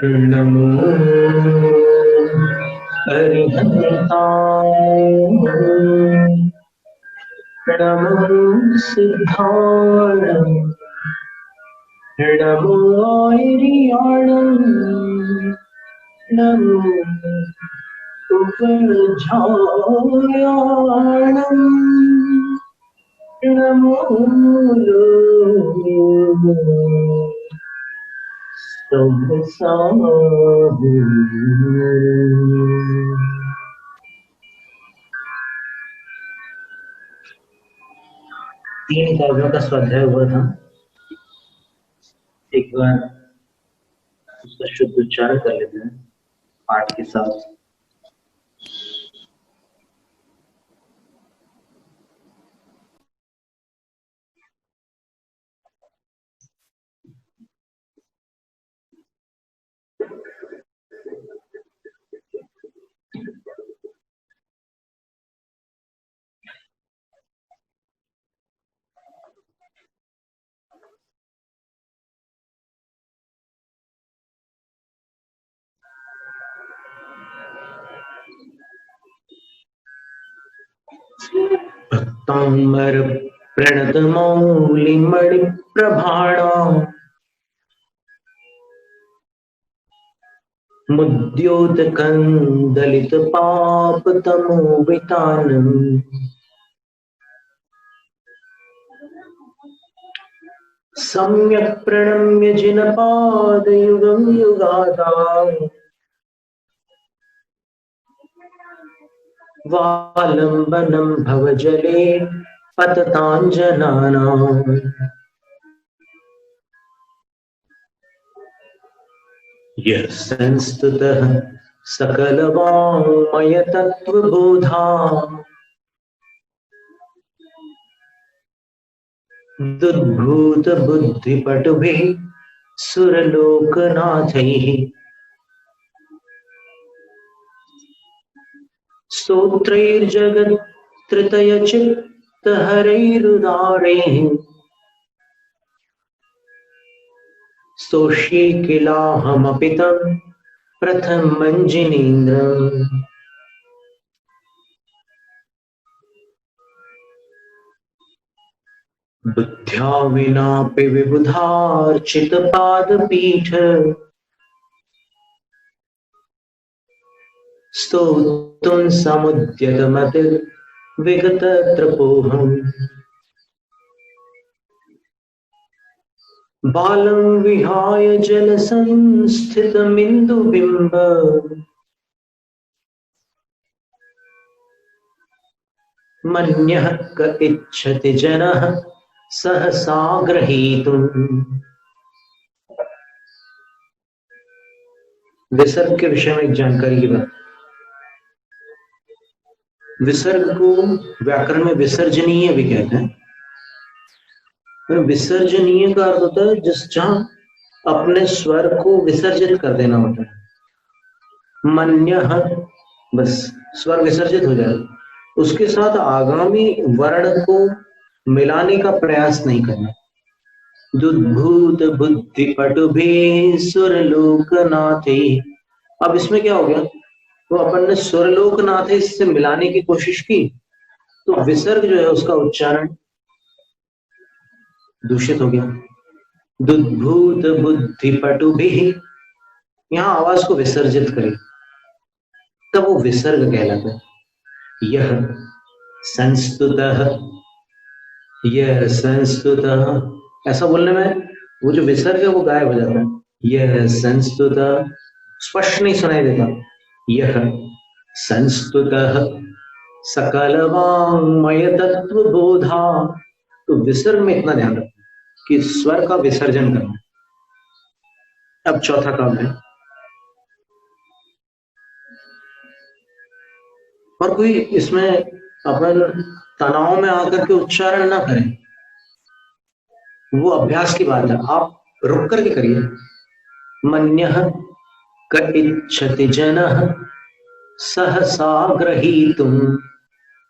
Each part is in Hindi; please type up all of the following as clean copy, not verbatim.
नमो अरिहन्ताय नमो सिद्धाय नमो आयर्याणं नमो उपजायाणं नमो तीन काव्यों का स्वाध्याय हुआ था। एक बार उसका शुद्ध उच्चारण कर लेते हैं पाठ के साथ। भक्तांबर प्रणतमौलिमणि प्रभाणा मुद्योतकन्दलित पापतमोवितानम् सम्यक् प्रणम्य जिनपादयुगं युगादाम् वालम्बनं भवजले पतताञ्जनानाम् यः संस्तुतः सकलवाङ्मयतत्त्वबोधा दुद्भूतबुद्धिपटुभिः सुरलोकनाथैः स्तोत्रैर्जगत्त्रतयचित्तहरैरुदारैः स्तोष्ये किलाहमपि तं प्रथमञ्जिनीन्द्रम् बुद्ध्या विनापि विबुधार्चितपादपीठ स्तोतुं समुद्यतमतिर्विगतत्रपोऽहम् बालं विहाय जलसंस्थितमिन्दुबिम्ब मन्यः क इच्छति जनः सहसा ग्रहीतुम्। विसर्ग के विषय में एक जानकारी की बात। विसर्ग को व्याकरण में विसर्जनीय भी कहते हैं। विसर्जनीय का अर्थ होता है जिस जहां अपने स्वर को विसर्जित कर देना होता है। मन्यः, बस स्वर विसर्जित हो जाए, उसके साथ आगामी वर्ण को मिलाने का प्रयास नहीं करना। दुद्भूत बुद्धि पटुभे सुरलोकनाथे। अब इसमें क्या हो गया, तो अपन ने सुरलोकनाथे से मिलाने की कोशिश की तो विसर्ग जो है उसका उच्चारण दूषित हो गया। दुद्भूत बुद्धि पटुभिः, यहां आवाज को विसर्जित करें तब वो विसर्ग कहलाता है। यह संस्तुतः, यह संस्तुतः, ऐसा बोलने में वो जो विसर्ग है वो गायब हो जाता है। यह संस्तुतः स्पष्ट नहीं सुनाई देता। यह संस्तुतः सकलवाङ्मय तत्त्वबोधा, तो विसर्ग में इतना ध्यान रखना कि स्वर का विसर्जन करना। अब चौथा काम है, और कोई इसमें अपन तनाव में आकर के उच्चारण ना करें, वो अभ्यास की बात है, आप रुक करके करिए। मन्यः क इच्छति जनः सहसा ग्रहीतुम्,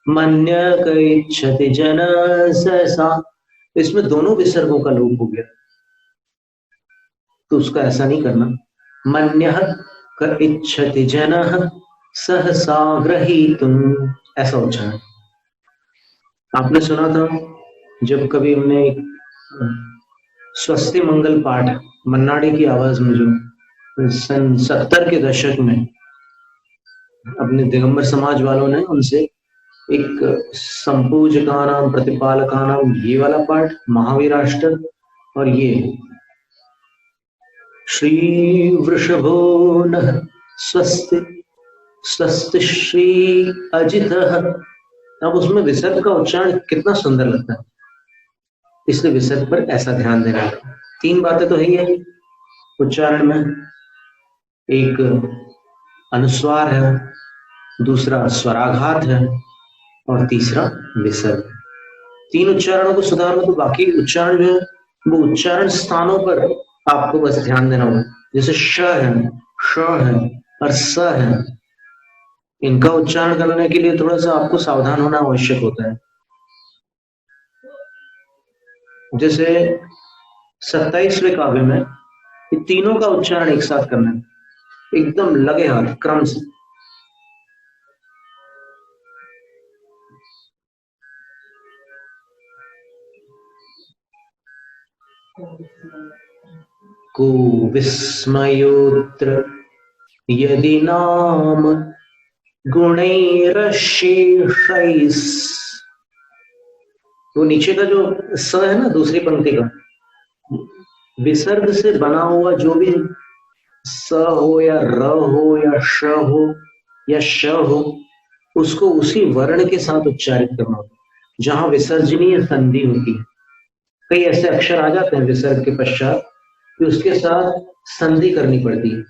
मन्य क इच्छति जनः सहसा, इसमें दोनों विसर्गों का लोप हो गया, तो उसका ऐसा नहीं करना। मन्यः क इच्छति जनः सहसा ग्रहीतुम, ऐसा उच्चारण। आपने सुना था जब कभी हमने स्वस्ति मंगल पाठ मन्नाडे की आवाज में जो सन 70 के दशक में अपने दिगंबर समाज वालों ने उनसे एक संपूजका नाम प्रतिपालका नाम ये वाला पाठ महावीराष्टक और ये श्री वृषभो नः स्वस्ति स्वस्ति श्री अजितः। अब उसमें विसर्ग का उच्चारण कितना सुंदर लगता है, इसलिए विसर्ग पर ऐसा ध्यान देना है। 3 बातें तो है ही उच्चारण में, एक अनुस्वार है, दूसरा स्वराघात है और तीसरा विसर्ग। 3 उच्चारणों को सुधारो तो बाकी उच्चारण जो है वो उच्चारण स्थानों पर आपको बस ध्यान देना होगा। जैसे श है, श है और स है, इनका उच्चारण करने के लिए थोड़ा सा आपको सावधान होना आवश्यक होता है। जैसे 27वें काव्य में ये तीनों का उच्चारण एक साथ करना है, एकदम लगे हाथ क्रम से। को विस्मयोत्र यदि नाम गुणैरशेषैस्, वो नीचे का जो स है ना दूसरी पंक्ति का, विसर्ग से बना हुआ जो भी स हो या र हो या श हो या श हो, उसको उसी वर्ण के साथ उच्चारित करना होता है जहां विसर्जनीय संधि होती है। कई ऐसे अक्षर आ जाते हैं विसर्ग के पश्चात कि उसके साथ संधि करनी पड़ती है,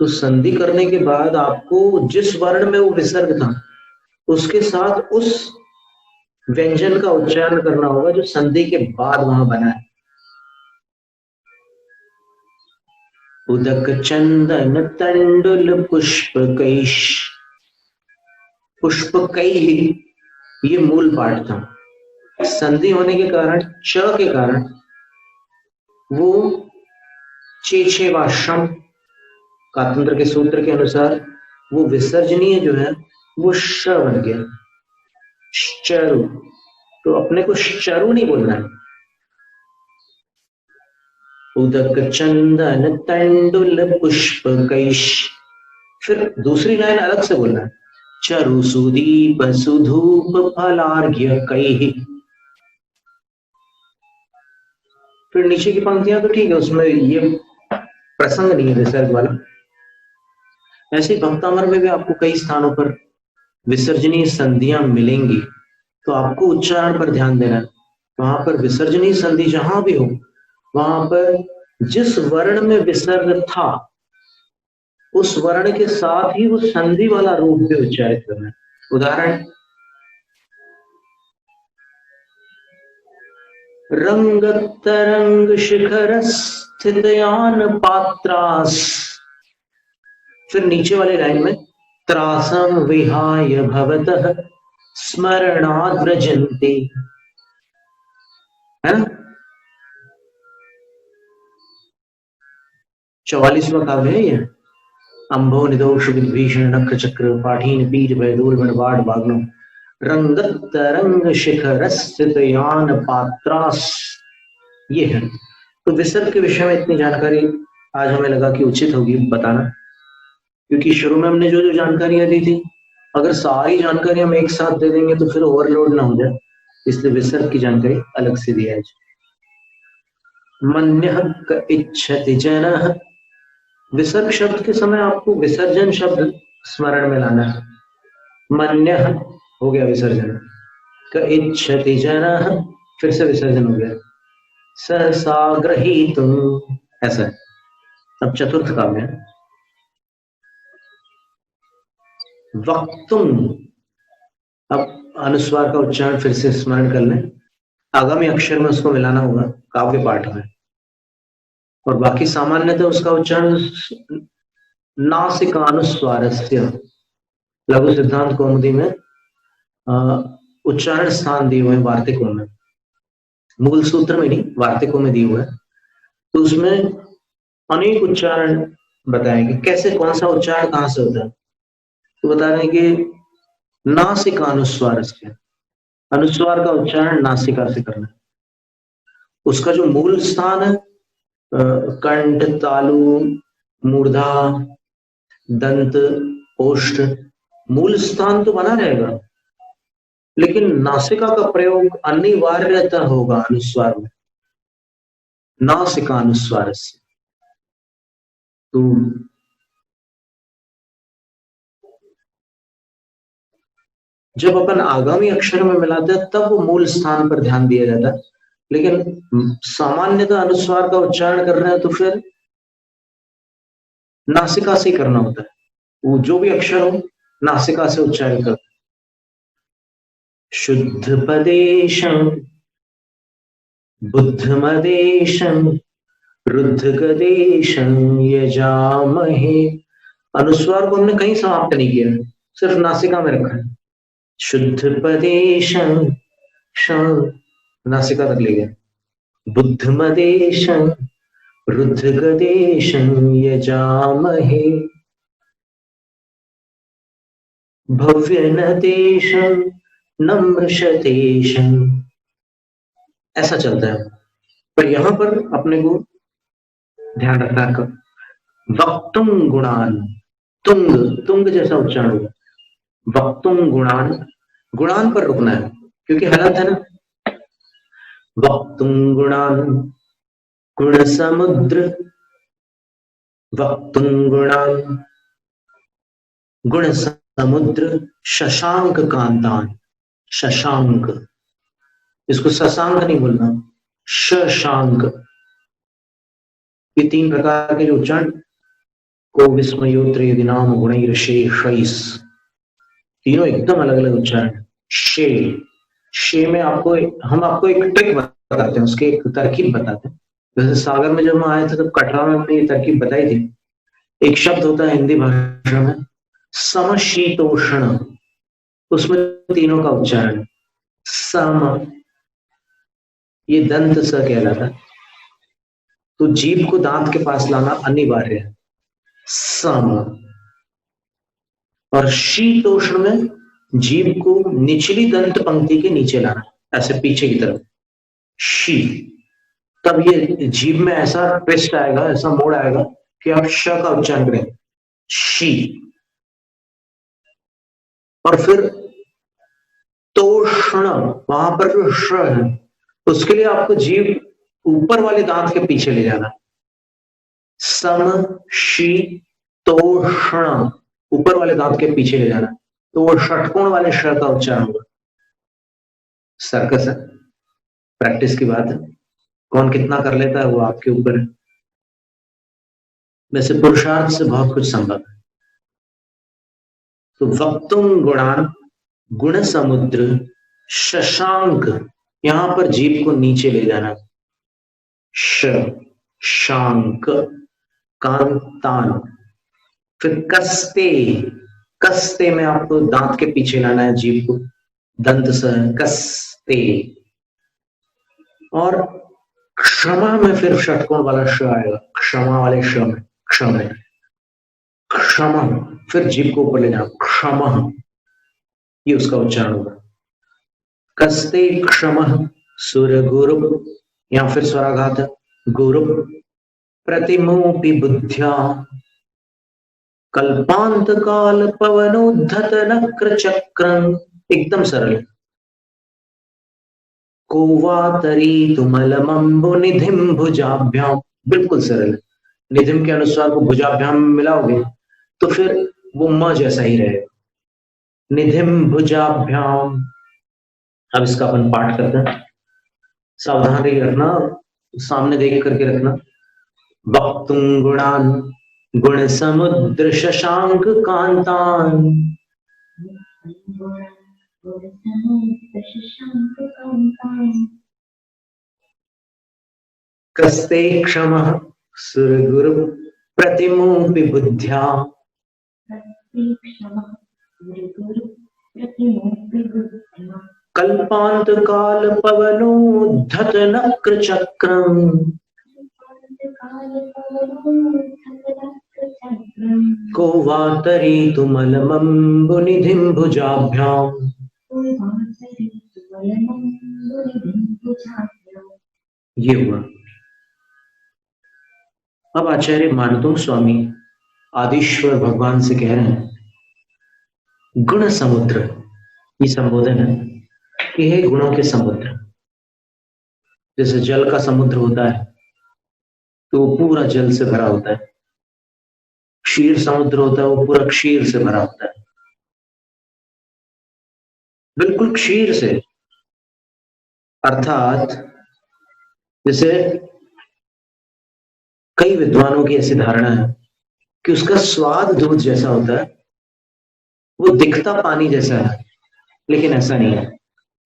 तो संधि करने के बाद आपको जिस वर्ण में वो विसर्ग था उसके साथ उस व्यंजन का उच्चारण करना होगा जो संधि के बाद वहां बना है। उदक चंदन तंडुल पुष्पकैश, पुष्पकैः ये मूल पाठ था। संधि होने के कारण च के कारण वो चेछेवाश्रम कातंत्र के सूत्र के अनुसार वो विसर्जनीय जो है वो श बन गया, चरु। तो अपने को चरु नहीं बोलना है। उदक चंदन तंडुल पुष्पकैश, फिर दूसरी लाइन अलग से बोलना है, चरु सुदीप सुधूप फलार्घ्य कैः। फिर नीचे की पंक्तियां तो ठीक है, उसमें ये प्रसंग नहीं है विसर्ग वाला। ऐसे भक्तामर में भी आपको कई स्थानों पर विसर्जनीय संधियां मिलेंगी, तो आपको उच्चारण पर ध्यान देना है। वहां पर विसर्जनीय संधि जहां भी हो वहां पर जिस वर्ण में विसर्ग था उस वर्ण के साथ ही वो संधि वाला रूप भी उच्चारित करना है। उदाहरण, रंग तरंग शिखर स्थितयान पात्रास, फिर नीचे वाले लाइन में त्रासम विहाय भवतः स्मरणाद् व्रजन्ति, है ना। 44वां काव्य है ये। अंभो निदोष विभीषण नक्र चक्र पाठीन पीठ वैदूल बनवाड़ बाग्नो रंग तरंग शिखर स्थितयान पात्रास, ये है। तो विसर्ग के विषय में इतनी जानकारी आज हमें लगा कि उचित होगी बताना, क्योंकि शुरू में हमने जो जो जानकारियां दी थी अगर सारी जानकारी हम एक साथ दे देंगे तो फिर ओवरलोड ना हो जाए, इसलिए विसर्ग की जानकारी अलग से दिया है। मन्यः क इच्छति जनः, विसर्ग शब्द के समय आपको विसर्जन शब्द स्मरण में लाना है। मन्यः हो गया विसर्जन, क इच्छति जनः फिर से विसर्जन हो गया, सहसा ग्रहीतुम, ऐसा है। अब चतुर्थ काव्य है वक्तुम। अब अनुस्वार का उच्चारण फिर से स्मरण कर लें, आगामी अक्षर में उसको मिलाना होगा काव्य पाठ में, और बाकी सामान्यतः उसका उच्चारण नासिकानुस्वारस्य, लघु सिद्धांत कौमुदी में उच्चारण स्थान दिए हुए हैं वार्तिकों में, मूल सूत्र में नहीं वार्तिकों में दिए हुए हैं। तो उसमें अनेक उच्चारण बताएंगे, कैसे कौन सा उच्चारण कहाँ से होता है। तो बता रहे हैं कि नासिका अनुस्वार से, अनुस्वार का उच्चारण नासिका से करना है। उसका जो मूल स्थान है कंठ, तालु, मूर्धा, दंत, ओष्ठ, मूल स्थान तो बना रहेगा, लेकिन नासिका का प्रयोग अनिवार्यतः होगा अनुस्वार में, नासिका अनुस्वार से। तो जब अपन आगामी अक्षर में मिलाते हैं तब वो मूल स्थान पर ध्यान दिया जाता है, लेकिन सामान्यतः अनुस्वार का उच्चारण कर रहे हैं तो फिर नासिका से करना होता है। वो जो भी अक्षर हो नासिका से उच्चारण कर। शुद्ध पदेशम बुद्धमदेशम रुद्धगदेशम यजामहे। अनुस्वार को हमने कहीं समाप्त नहीं किया, सिर्फ नासिका में रखा है। शुद्ध पदेशम, नासिका तक ले गया। बुद्धमदेशम रुद्धगदेशम यजामहे भव्यनतेशम नम्रशतेशम। ऐसा चलता है, पर यहां पर अपने को ध्यान रखना है वक्तुम गुणान, तुंग तुंग जैसा उच्चारण होगा। वक्तुम गुणान, गुणान पर रुकना है क्योंकि हलंत है ना। वक्तुम गुणान गुण समुद्र, वक्तुम गुणान गुण समुद्र शशांक कांतान। शशांक, इसको शशांक नहीं बोलना, शशांक। ये 3 प्रकार के जो उच्चारण, को विस्मयोत्रे दिनाम गुणैर्शेषैस्, तीनों एकदम अलग अलग उच्चारण। शे, शे में हम आपको एक ट्रिक बताते हैं, उसके एक तरकीब बताते हैं। जैसे सागर में जब हम आए थे तब कटरा में हमने ये तरकीब बताई थी। एक शब्द होता है हिंदी भाषा में समशीतोष्ण, उसमें तीनों का उच्चारण सम, ये दंत स कहलाता है। तो जीभ को दांत के पास लाना अनिवार्य है, सम। और शीतोष्ण में जीभ को निचली दंत पंक्ति के नीचे लाना, ऐसे पीछे की तरफ, शी। तब ये जीभ में ऐसा ट्विस्ट आएगा, ऐसा मोड़ आएगा कि आप श का उच्चारण करें, शी। और फिर तोष्ण, वहां पर जो श है उसके लिए आपको जीभ ऊपर वाले दांत के पीछे ले जाना। सम शी तोष्ण, ऊपर वाले दांत के पीछे ले जाना, तो वो षटकोण वाले श का उच्चारण होगा। सर्कस है, प्रैक्टिस की बात है, कौन कितना कर लेता है वो आपके ऊपर है। वैसे पुरुषार्थ से बहुत कुछ संभव है। तो वक्तुम गुणान गुण समुद्र शशांक, यहां पर जीभ को नीचे ले जाना, श शांक कांतान। फिर कस्ते, कस्ते में आपको दांत के पीछे लाना है जीभ को, दंत स, कस्ते। और क्षमा में फिर षटकोण वाला श आएगा, क्षमा वाले श में, क्षमा, क्षमा। फिर जीभ को ऊपर ले जाना, क्षमा, ये उसका उच्चारण होगा। कस्ते क्षम सुर गुरु, या फिर स्वराघात गुरु। प्रतिमोपि बुद्ध्या कल्पांत काल पवनोद्धत नक्र चक्रं, एकदम सरल। कोवातरी तुमलमंबु निधिम भुजाभ्याम, बिल्कुल सरल। निधिम के अनुस्वार को भुजाभ्याम में मिलाओगे तो फिर वो म जैसा ही रहेगा, निधिम भुजाभ्याम। अब इसका अपन पाठ करते हैं, सावधान रही रखना, सामने देख करके रखना। वक्तुम गुणान गुण समुद्र शशांक कांतान, कस्ते क्षमः सुरगुरु प्रतिमोपि बुद्ध्या, कल्पांत काल पवनोद्धत नक्र चक्रं, को वातरीतुमलमम्बुनिधिं भुजाभ्याम्। ये हुआ। अब आचार्य मानतों स्वामी आदिश्वर भगवान से कह रहे हैं, गुण समुद्र, ये संबोधन है कि हे गुणों के समुद्र। जैसे जल का समुद्र होता है तो वो पूरा जल से भरा होता है, क्षीर समुद्र होता है वो पूरा क्षीर से भरा होता है, बिल्कुल क्षीर से। अर्थात जैसे कई विद्वानों की ऐसी धारणा है कि उसका स्वाद दूध जैसा होता है, वो दिखता पानी जैसा है, लेकिन ऐसा नहीं है।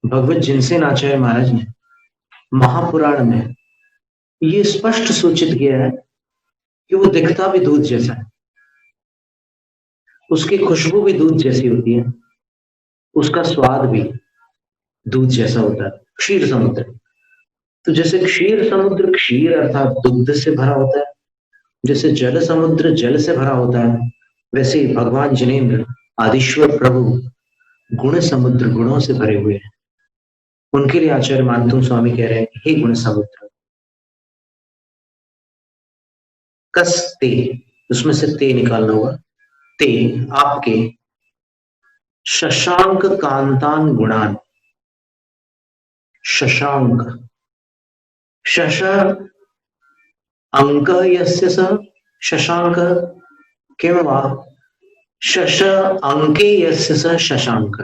भगवत जिनसेन आचार्य महाराज ने महापुराण में ये स्पष्ट सूचित किया है कि वो दिखता भी दूध जैसा है, उसकी खुशबू भी दूध जैसी होती है, उसका स्वाद भी दूध जैसा होता है, क्षीर समुद्र। तो जैसे क्षीर समुद्र क्षीर अर्थात दुग्ध से भरा होता है, जैसे जल समुद्र जल से भरा होता है, वैसे ही भगवान जिनेंद्र आदिश्वर प्रभु गुण समुद्र गुणों से भरे हुए हैं। उनके लिए आचार्य मानतु स्वामी कह रहे हैं, हे गुण समुद्र, कस्ते, उसमें से ते निकालना होगा, ते आपके शशांक कांतान गुणान, शशांक, शश अंक यस्य स शशांक किम वा शश अंके यस्य स शशांक।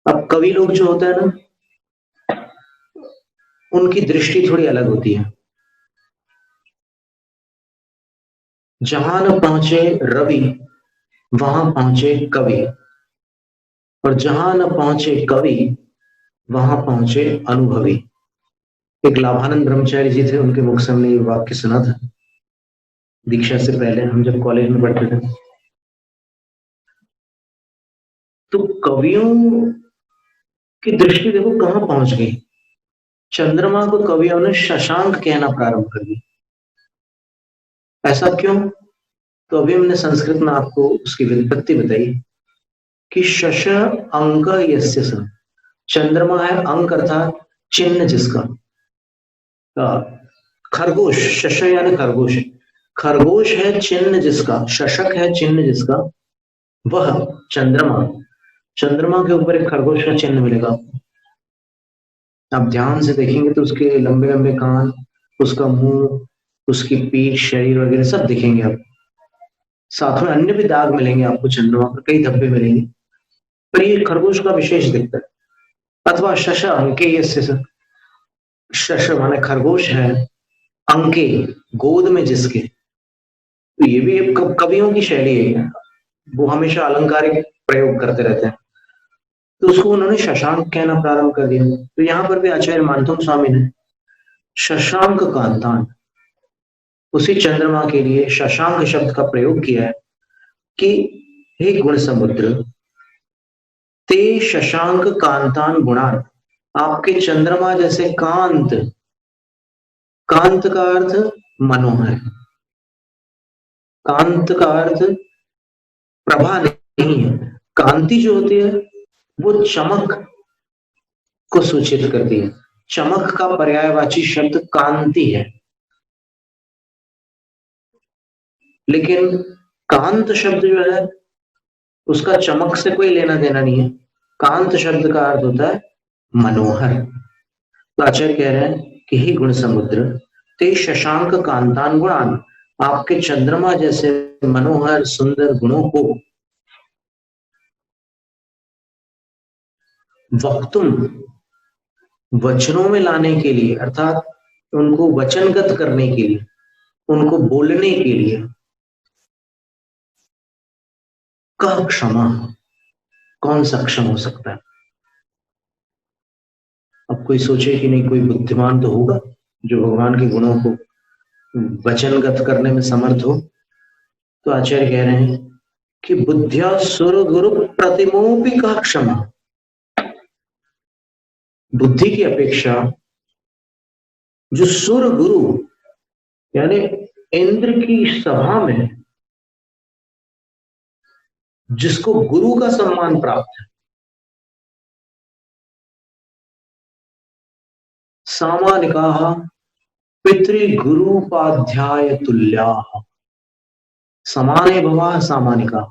अब कवि लोग जो होता है ना, उनकी दृष्टि थोड़ी अलग होती है। जहां न पहुंचे रवि वहां पहुंचे कवि, और जहां न पहुंचे कवि वहां पहुंचे अनुभवी। एक लाभानंद ब्रह्मचारी जी थे, उनके मुख से हमने ये वाक्य सुना था दीक्षा से पहले, हम जब कॉलेज में पढ़ते थे। तो कवियों की दृष्टि देखो कहां पहुंच गई। चंद्रमा को कवियों ने शशांक कहना प्रारंभ कर दिया। ऐसा क्यों? तो अभी हमने संस्कृत में आपको उसकी व्युत्पत्ति बताई कि शश अंक यस्य स, चंद्रमा है अंक अर्थात चिन्ह जिसका, खरगोश, शश यानी खरगोश, खरगोश है चिन्ह जिसका, शशक है चिन्ह जिसका, वह चंद्रमा, चंद्रमा के ऊपर एक खरगोश का चिन्ह मिलेगा। आप ध्यान से देखेंगे तो उसके लंबे लंबे कान, उसका मुंह, उसकी पीठ, शरीर वगैरह सब दिखेंगे आप। साथ में अन्य भी दाग मिलेंगे आपको, चंद्रमा पर कई धब्बे मिलेंगे, पर ये खरगोश का विशेष दिखता है। अथवा शश अंके यस्य स, शश माने खरगोश है, अंके गोद में जिसके। तो ये भी एक कवियों की शैली है, वो हमेशा अलंकारिक प्रयोग करते रहते हैं, तो उसको उन्होंने शशांक कहना प्रारंभ कर दिया। तो यहाँ पर भी आचार्य मानतों स्वामी ने शशांक कांतान, उसी चंद्रमा के लिए शशांक शब्द का प्रयोग किया है कि हे गुण समुद्र, ते शशांक कांतान गुणान, आपके चंद्रमा जैसे कांत, कांत का अर्थ मनोहर, कांत का अर्थ प्रभा नहीं है, कांति जो होती है वो चमक को सूचित करती है। चमक का पर्यायवाची शब्द कांति है, लेकिन कांत शब्द जो है उसका चमक से कोई लेना देना नहीं है। कांत शब्द का अर्थ होता है मनोहर। तो आचार्य कह रहे हैं कि ही गुण समुद्र, ते शशांक कांतान गुणान, आपके चंद्रमा जैसे मनोहर सुंदर गुणों को वक्तुम, वचनों में लाने के लिए, अर्थात उनको वचनगत करने के लिए, उनको बोलने के लिए, कह क्षमा, कौन सा क्षम हो सकता है? अब कोई सोचे कि नहीं, कोई बुद्धिमान तो होगा जो भगवान के गुणों को वचनगत करने में समर्थ हो। तो आचार्य कह रहे हैं कि बुद्धिया सुर गुरु प्रतिमोपी का क्षमा, बुद्धि की अपेक्षा जो सुर गुरु यानी इंद्र की सभा में जिसको गुरु का सम्मान प्राप्त है, सामानिकाः पितृगुरुपाध्याय तुल्याः समाने भवाः सामानिका।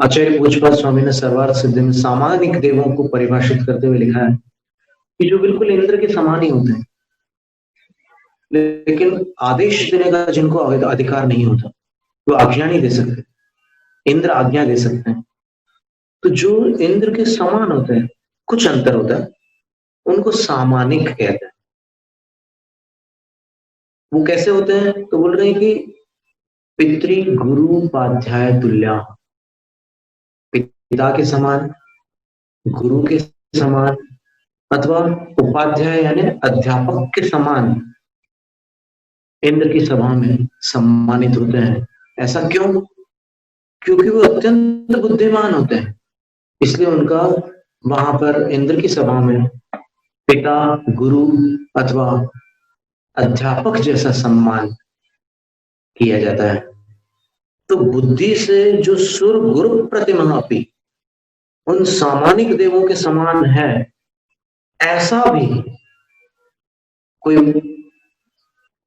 आचार्य पूज्यपाद स्वामी ने सर्वार्थ सिद्धि में सामानिक देवों को परिभाषित करते हुए लिखा है कि जो बिल्कुल इंद्र के समान ही होते हैं, लेकिन आदेश देने का जिनको अधिकार नहीं होता, वो आज्ञा नहीं दे सकते। इंद्र आज्ञा दे सकते हैं। तो जो इंद्र के समान होते हैं, कुछ अंतर होता है, उनको सामानिक कहते हैं। वो कैसे होते हैं? तो बोल रहे हैं कि पितृ गुरु उपाध्याय तुल्या, पिता के समान, गुरु के समान, अथवा उपाध्याय यानी अध्यापक के समान इंद्र की सभा में सम्मानित होते हैं। ऐसा क्यों? क्योंकि वो अत्यंत बुद्धिमान होते हैं, इसलिए उनका वहां पर इंद्र की सभा में पिता, गुरु अथवा अध्यापक जैसा सम्मान किया जाता है। तो बुद्धि से जो सुर गुरु प्रतिमा अपि उन सामानिक देवों के समान है, ऐसा भी कोई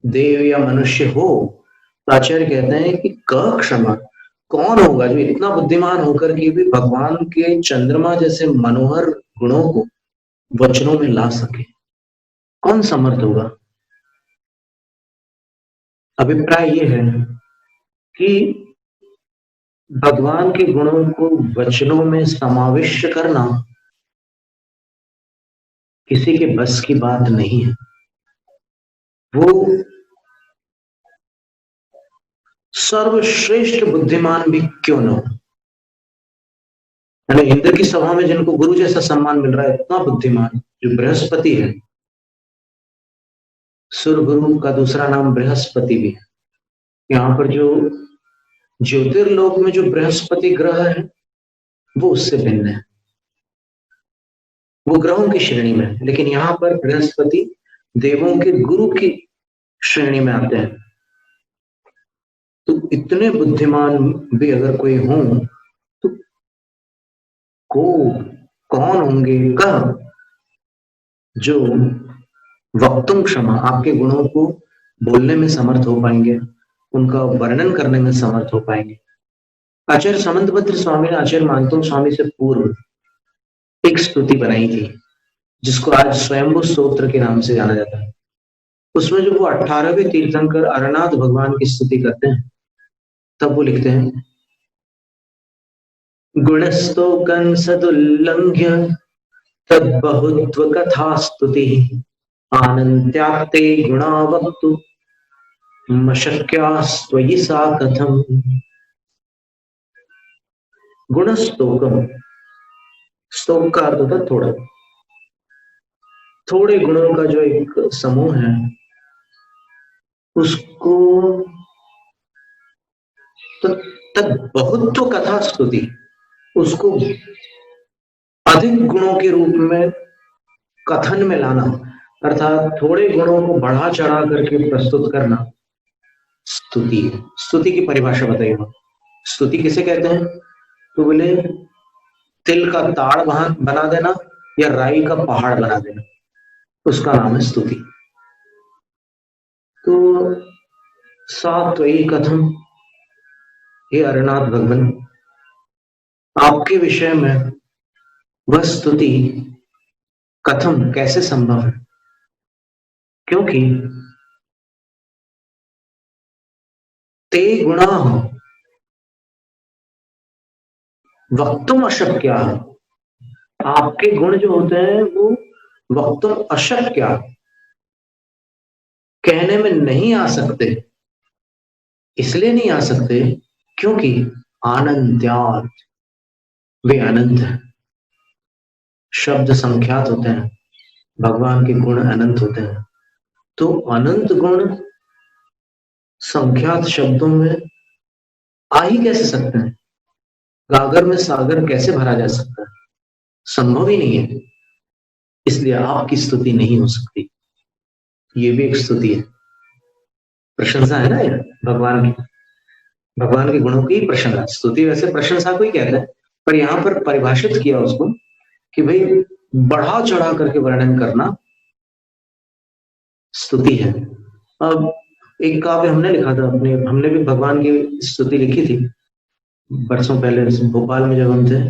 देव या मनुष्य हो तो आचार्य कहते हैं कि क क्षमा, कौन होगा जो इतना बुद्धिमान होकर के भी भगवान के चंद्रमा जैसे मनोहर गुणों को वचनों में ला सके? कौन समर्थ होगा? अभिप्राय ये है कि भगवान के गुणों को वचनों में समाविष्ट करना किसी के बस की बात नहीं है। वो सर्वश्रेष्ठ बुद्धिमान भी क्यों न हो, यानी इंद्र की सभा में जिनको गुरु जैसा सम्मान मिल रहा है, इतना बुद्धिमान जो बृहस्पति है, सुर गुरु का दूसरा नाम बृहस्पति भी है। यहाँ पर जो ज्योतिर्लोक में जो बृहस्पति ग्रह है वो उससे भिन्न है, वो ग्रहों की श्रेणी में है, लेकिन यहाँ पर बृहस्पति देवों के गुरु की श्रेणी में आते हैं। तो इतने बुद्धिमान भी अगर कोई हो तो कौन होंगे कह जो वक्तुम क्षमा, आपके गुणों को बोलने में समर्थ हो पाएंगे, उनका वर्णन करने में समर्थ हो पाएंगे। आचार्य समंतभद्र स्वामी ने आचार्य मानतोम स्वामी से पूर्व एक स्तुति बनाई थी जिसको आज स्वयंभू स्तोत्र के नाम से जाना जाता है। उसमें जब वो 18वें तीर्थंकर अरनाथ भगवान की स्तुति करते हैं तब वो लिखते हैं, गुणस्तोकं सदुल्लंघ्य तद्बहुत्व कथा स्तुति आनन्त्यात्ते गुणा वक्तु मशक्यास्त्वयि सा कथम। गुणस्तोकम, स्तोक का अर्थ होता थोड़ा, थोड़े गुणों का जो एक समूह है उसको तद्बहुत्व कथा स्तुति, उसको अधिक गुणों के रूप में कथन में लाना, अर्थात थोड़े गुणों को बढ़ा चढ़ा करके प्रस्तुत करना स्तुति है। स्तुति की परिभाषा बताइए, स्तुति किसे कहते हैं? तो बोले तिल का ताड़ बना देना या राई का पहाड़ बना देना, उसका नाम है स्तुति। तो सात्वयी कथम, हे अरनाथ भगवान, आपके विषय में वह स्तुति कथम, कैसे संभव है? क्योंकि ते गुणा वक्तुम अशक्य, आपके गुण जो होते हैं वो वक्तुम अशक्य, कहने में नहीं आ सकते। इसलिए नहीं आ सकते क्योंकि आनंत्यात्, वे अनंत है। शब्द संख्यात होते हैं, भगवान के गुण अनंत होते हैं। तो अनंत गुण संख्यात शब्दों में आ ही कैसे सकते हैं? गागर में सागर कैसे भरा जा सकता है? संभव ही नहीं है। इसलिए आपकी स्तुति नहीं हो सकती। ये भी एक स्तुति है, प्रशंसा है ना ये भगवान की, भगवान के गुणों की प्रशंसा। स्तुति वैसे प्रशंसा को ही कहता है, पर यहाँ पर परिभाषित किया उसको कि भाई बढ़ा चढ़ा करके वर्णन करना स्तुति है। अब एक काव्य हमने लिखा था अपने, हमने भी भगवान की स्तुति लिखी थी बरसों पहले, भोपाल में जब हम थे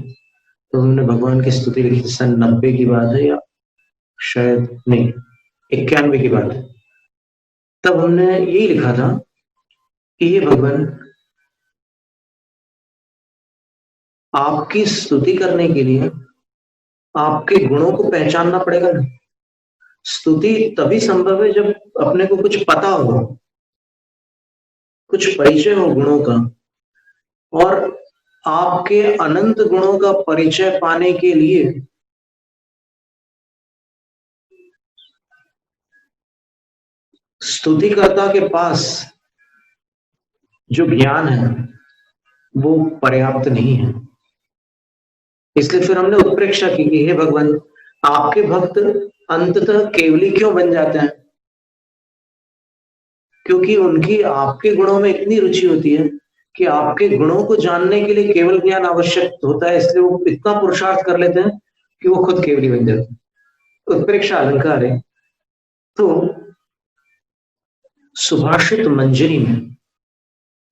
तो हमने भगवान की स्तुति लिखी थी। सन 90 की बात है, या शायद नहीं 91 की बात है। तब हमने यही लिखा था कि ये भगवान, आपकी स्तुति करने के लिए आपके गुणों को पहचानना पड़ेगा ना। स्तुति तभी संभव है जब अपने को कुछ पता हो, कुछ परिचय हो गुणों का, और आपके अनंत गुणों का परिचय पाने के लिए स्तुतिकर्ता के पास जो ज्ञान है वो पर्याप्त नहीं है। इसलिए फिर हमने उत्प्रेक्षा की कि हे भगवान, आपके भक्त अंततः केवली क्यों बन जाते हैं? क्योंकि उनकी आपके गुणों में इतनी रुचि होती है कि आपके गुणों को जानने के लिए केवल ज्ञान आवश्यक होता है, इसलिए वो इतना पुरुषार्थ कर लेते हैं कि वो खुद केवली बन जाते हैं। उत्प्रेक्षा अलंकार है। तो सुभाषित मंजरी में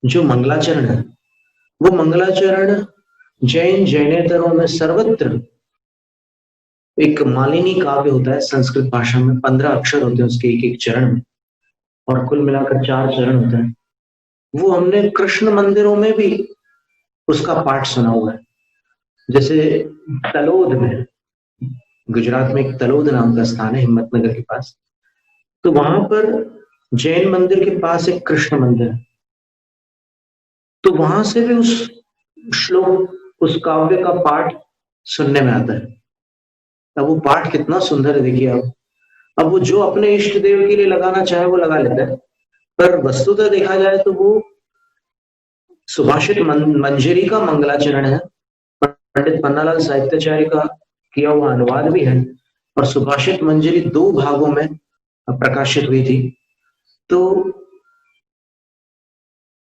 जो मंगलाचरण है, वो मंगलाचरण जैन जैनेतरों में सर्वत्र एक मालिनी काव्य होता है। संस्कृत भाषा में 15 अक्षर होते हैं उसके एक एक चरण में, और कुल मिलाकर 4 चरण होते हैं। वो हमने कृष्ण मंदिरों में भी उसका पाठ सुना हुआ है। जैसे तलोद में, गुजरात में एक तलोद नाम का स्थान है हिम्मतनगर के पास, तो वहां पर जैन मंदिर के पास एक कृष्ण मंदिर है। तो वहां से भी उस श्लोक, उस काव्य का पाठ सुनने में आता है। अब वो पाठ कितना सुंदर है देखिए आप। अब वो जो अपने इष्ट देव के लिए लगाना चाहे वो लगा लेता है, पर वस्तुतः देखा जाए तो वो सुभाषित मंजरी का मंगलाचरण है। पंडित पन्नालाल साहित्याचार्य का किया हुआ अनुवाद भी है, और सुभाषित मंजरी 2 भागों में प्रकाशित हुई थी। तो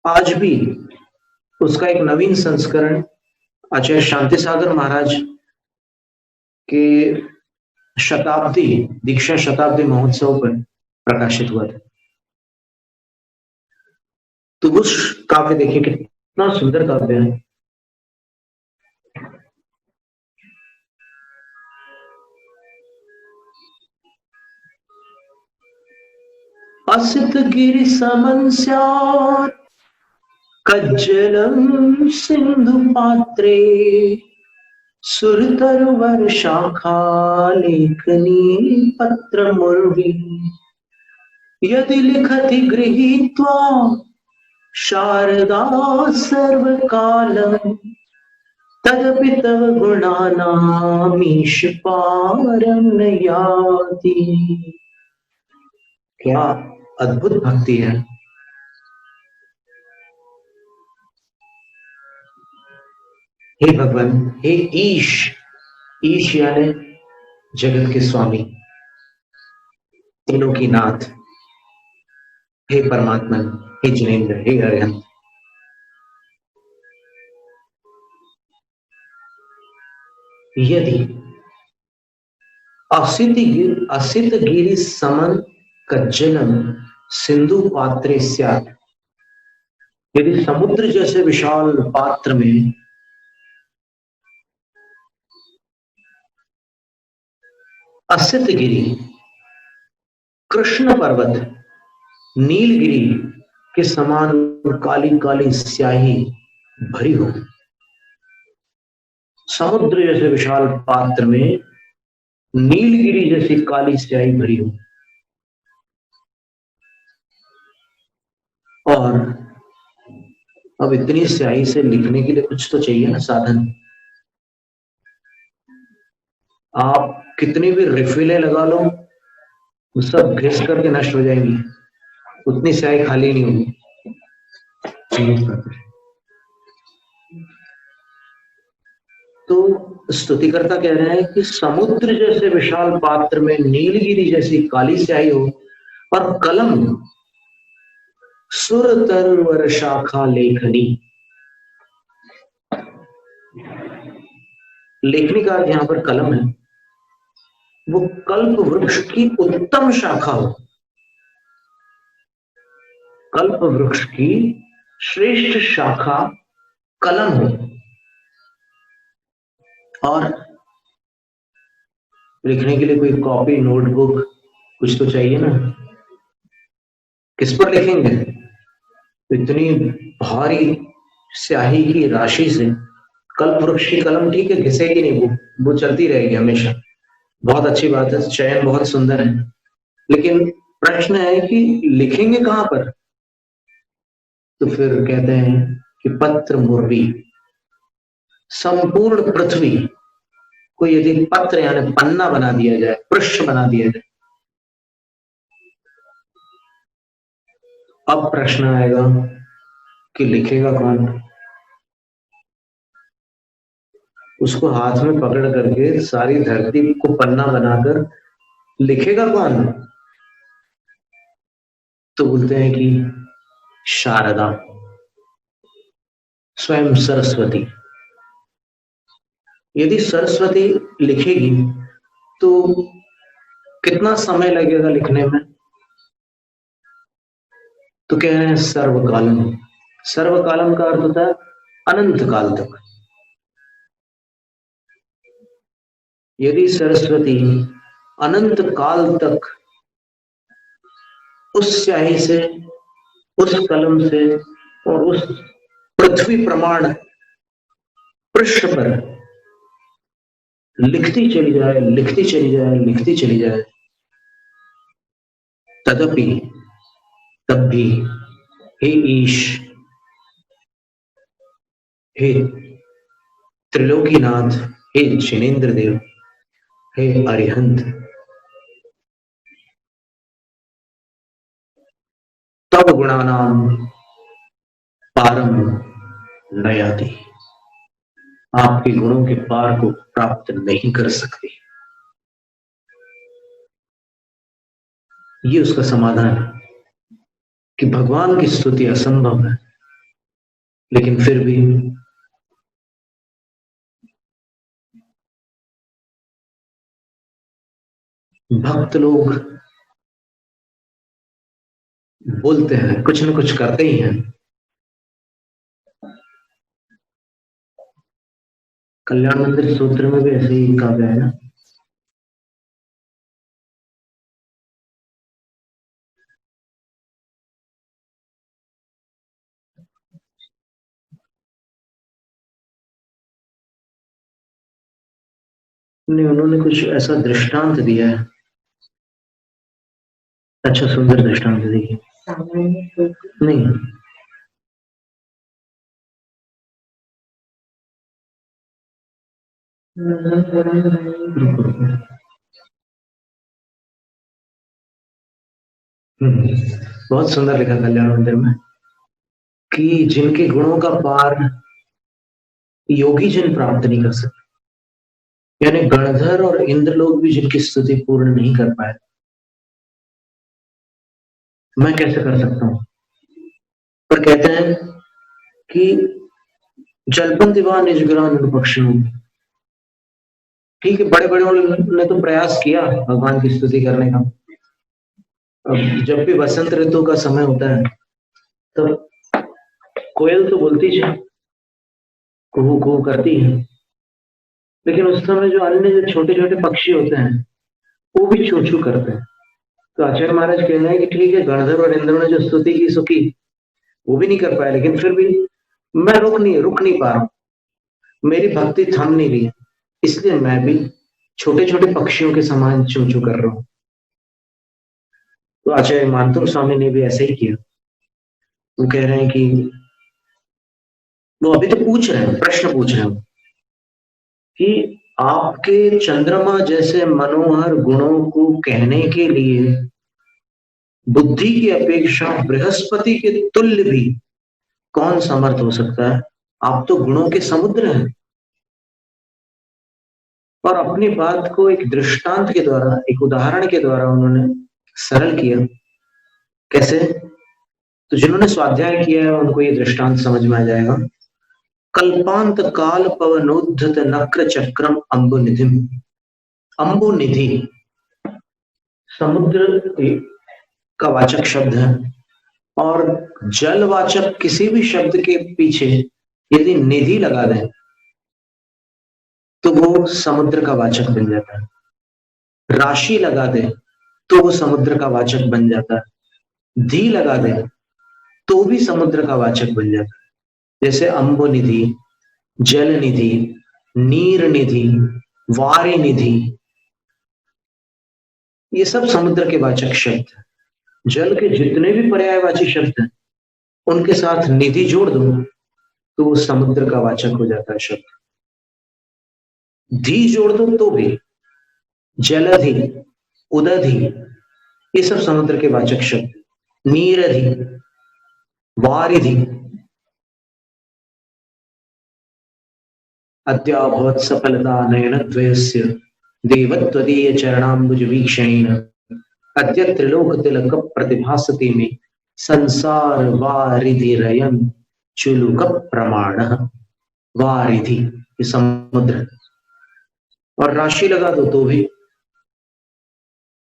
आज भी उसका एक नवीन संस्करण आचार्य शांति सागर महाराज के शताब्दी, दीक्षा शताब्दी महोत्सव पर प्रकाशित हुआ था। तो उस काव्य देखिए कितना सुंदर काव्य है। असित गिरि समन स्यात् कज्जलं सिंधु पात्रे, सुरतरुवर शाखा लेखनी पत्र मुर्वी, यदि लिखति गृहीत्वा शारदा सर्वकालं, तदपि तव गुणानामीश पारं न याति। क्या अद्भुत भक्ति है। हे भगवान, हे ईश, ईश यानी जगत के स्वामी, तीनों की नाथ, हे परमात्मा, हे जिनेन्द्र, हे अरिहंत, यदि असित गिरि समन कज्जलम सिंधु पात्रे स्यात्, यदि समुद्र जैसे विशाल पात्र में असित गिरि, कृष्ण पर्वत, नीलगिरी के समान काली काली स्याही भरी हो, समुद्र जैसे विशाल पात्र में नीलगिरी जैसी काली स्याही भरी हो, और अब इतनी स्याही से लिखने के लिए कुछ तो चाहिए ना साधन। आप कितनी भी रिफिलें लगा लो, वो सब घिस करके नष्ट हो जाएंगी, उतनी स्याही खाली नहीं होगी। तो स्तुतिकर्ता कह रहे हैं कि समुद्र जैसे विशाल पात्र में नीलगिरी जैसी काली स्याही हो, और कलम सुर तरवर शाखा लेखनी। लेखनी का अर्थ यहां पर कलम है, वो कल्प वृक्ष की उत्तम शाखा हो, कल्प वृक्ष की श्रेष्ठ शाखा कलम हो। और लिखने के लिए कोई कॉपी, नोटबुक कुछ तो चाहिए ना। किस पर लिखेंगे? इतनी भारी स्याही की राशि से कल्प वृक्ष की कलम ठीक है, घिसेगी नहीं, वो चलती रहेगी हमेशा। बहुत अच्छी बात है, चयन बहुत सुंदर है, लेकिन प्रश्न है कि लिखेंगे कहां पर? तो फिर कहते हैं कि पत्र मुरवी, संपूर्ण पृथ्वी को यदि पत्र यानी पन्ना बना दिया जाए, पृष्ठ बना दिया जाए, अब प्रश्न आएगा कि लिखेगा कौन? उसको हाथ में पकड़ करके सारी धरती को पन्ना बनाकर लिखेगा कौन? तो बोलते हैं कि शारदा, स्वयं सरस्वती। यदि सरस्वती लिखेगी तो कितना समय लगेगा लिखने में? तो कह रहे हैं सर्वकालम। सर्वकालम का अर्थ होता है अनंत काल तक। यदि सरस्वती अनंत काल तक उस स्याही से, उस कलम से और उस पृथ्वी प्रमाण पृष्ठ पर लिखती चली जाए, लिखती चली जाए, लिखती चली जाए, तदपि, तब भी, हे ईश, हे त्रिलोकीनाथ, हे जिनेन्द्र देव, हे अरिहंत, तब गुणानाम पारम नयाति, आपके गुणों के पार को प्राप्त नहीं कर सकते। ये उसका समाधान है कि भगवान की स्तुति असंभव है, लेकिन फिर भी भक्त लोग बोलते हैं, कुछ न कुछ करते ही हैं। कल्याण मंदिर सूत्र में भी ऐसे ही कहा गया है ना। नहीं, उन्होंने कुछ ऐसा दृष्टांत दिया है, अच्छा सुंदर दृष्टांत देखिए। नहीं, बहुत सुंदर लिखा कल्याण मंदिर में कि जिनके गुणों का पार योगी जन प्राप्त नहीं कर सकते, यानी गणधर और इंद्र लोग भी जिनकी स्तुति पूर्ण नहीं कर पाए, मैं कैसे कर सकता हूं? पर कहते हैं कि जलपन दिवान निजग्राम पक्षियों, ठीक है, बड़े बड़े ने तो प्रयास किया भगवान की स्तुति करने का। अब जब भी बसंत ऋतु का समय होता है तब कोयल तो बोलती है, कुहू कुहू करती है, लेकिन उस समय जो अन्य जो छोटे छोटे पक्षी होते हैं वो भी चू चू करते हैं। तो आचार्य महाराज कह रहे हैं कि ठीक है, गणधर और इंद्र ने जो स्तुति की सो की, वो भी नहीं कर पाए, लेकिन फिर भी मैं रुक नहीं पा रहा हूं, मेरी भक्ति थम नहीं रही है, इसलिए मैं भी छोटे छोटे पक्षियों के समान चू चू कर रहा हूं। तो आचार्य मानतुम स्वामी ने भी ऐसे ही किया। वो कह रहे हैं कि वो अभी तो पूछ रहे हैं, प्रश्न पूछ रहे हैं कि आपके चंद्रमा जैसे मनोहर गुणों को कहने के लिए बुद्धि की अपेक्षा बृहस्पति के तुल्य भी कौन समर्थ हो सकता है? आप तो गुणों के समुद्र हैं। और अपनी बात को एक दृष्टांत के द्वारा, एक उदाहरण के द्वारा उन्होंने सरल किया कैसे? तो जिन्होंने स्वाध्याय किया है उनको ये दृष्टांत समझ में आ जाएगा। कल्पांत काल पवनोद्धत नक्र चक्रम अम्बुनिधिम। अम्बुनिधि समुद्र का वाचक शब्द है, और जलवाचक किसी भी शब्द के पीछे यदि निधि लगा दें तो वो समुद्र का वाचक बन जाता है। राशि लगा दे तो वो समुद्र का वाचक बन जाता है। धी लगा दे तो भी समुद्र का वाचक बन जाता है। जैसे अम्बु निधि, जल निधि, नीर निधि, वारी निधि, ये सब समुद्र के वाचक शब्द हैं। जल के जितने भी पर्यायवाची शब्द हैं उनके साथ निधि जोड़ दो तो वो समुद्र का वाचक हो जाता है शब्द। धी जोड़ दो तो भी, जलधि, उदधि, ये सब समुद्र के वाचक शब्द। नीरधि, वारिधि, अद्याभवत् सफलता नयनद्वयस्य देवत्वदीय चरणाम्बुज वीक्षणेन अद्य त्रिलोक तिलक प्रतिभासते में संसार वारिधि रयन चुलुक प्रमाण। वारिधि ये समुद्र, और राशि लगा दो तो भी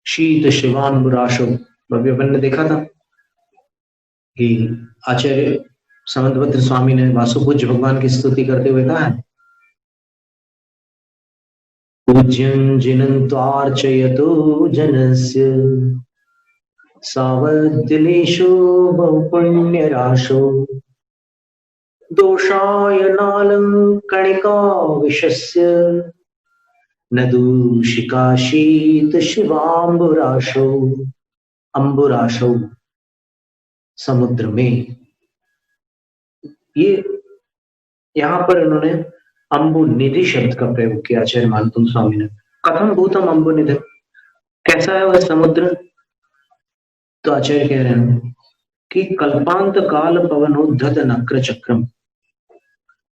शीत शिवाम्बुराशो। अभी अपन ने देखा था कि आचार्य समंतभद्र स्वामी ने वासुपूज्य भगवान की स्तुति करते हुए कहा है, पूज्यं जिनन्त्वार्चयतो जनस्य सावद्दिलेशो बहुपुण्यराशो दोषाय नालं कणिका विशस्य न दूषिका शीत शिवाम्बुराशो। अम्बुराशो समुद्र में, ये यहां पर इन्होंने अम्बु निधि शब्द का प्रयोग किया आचार्य मानतुम स्वामी ने। कथम भूतम अम्बु निधि, कैसा है वह समुद्र? तो आचार्य कह रहे हैं कि कल्पांत काल पवनोद्धत नक्र चक्रम,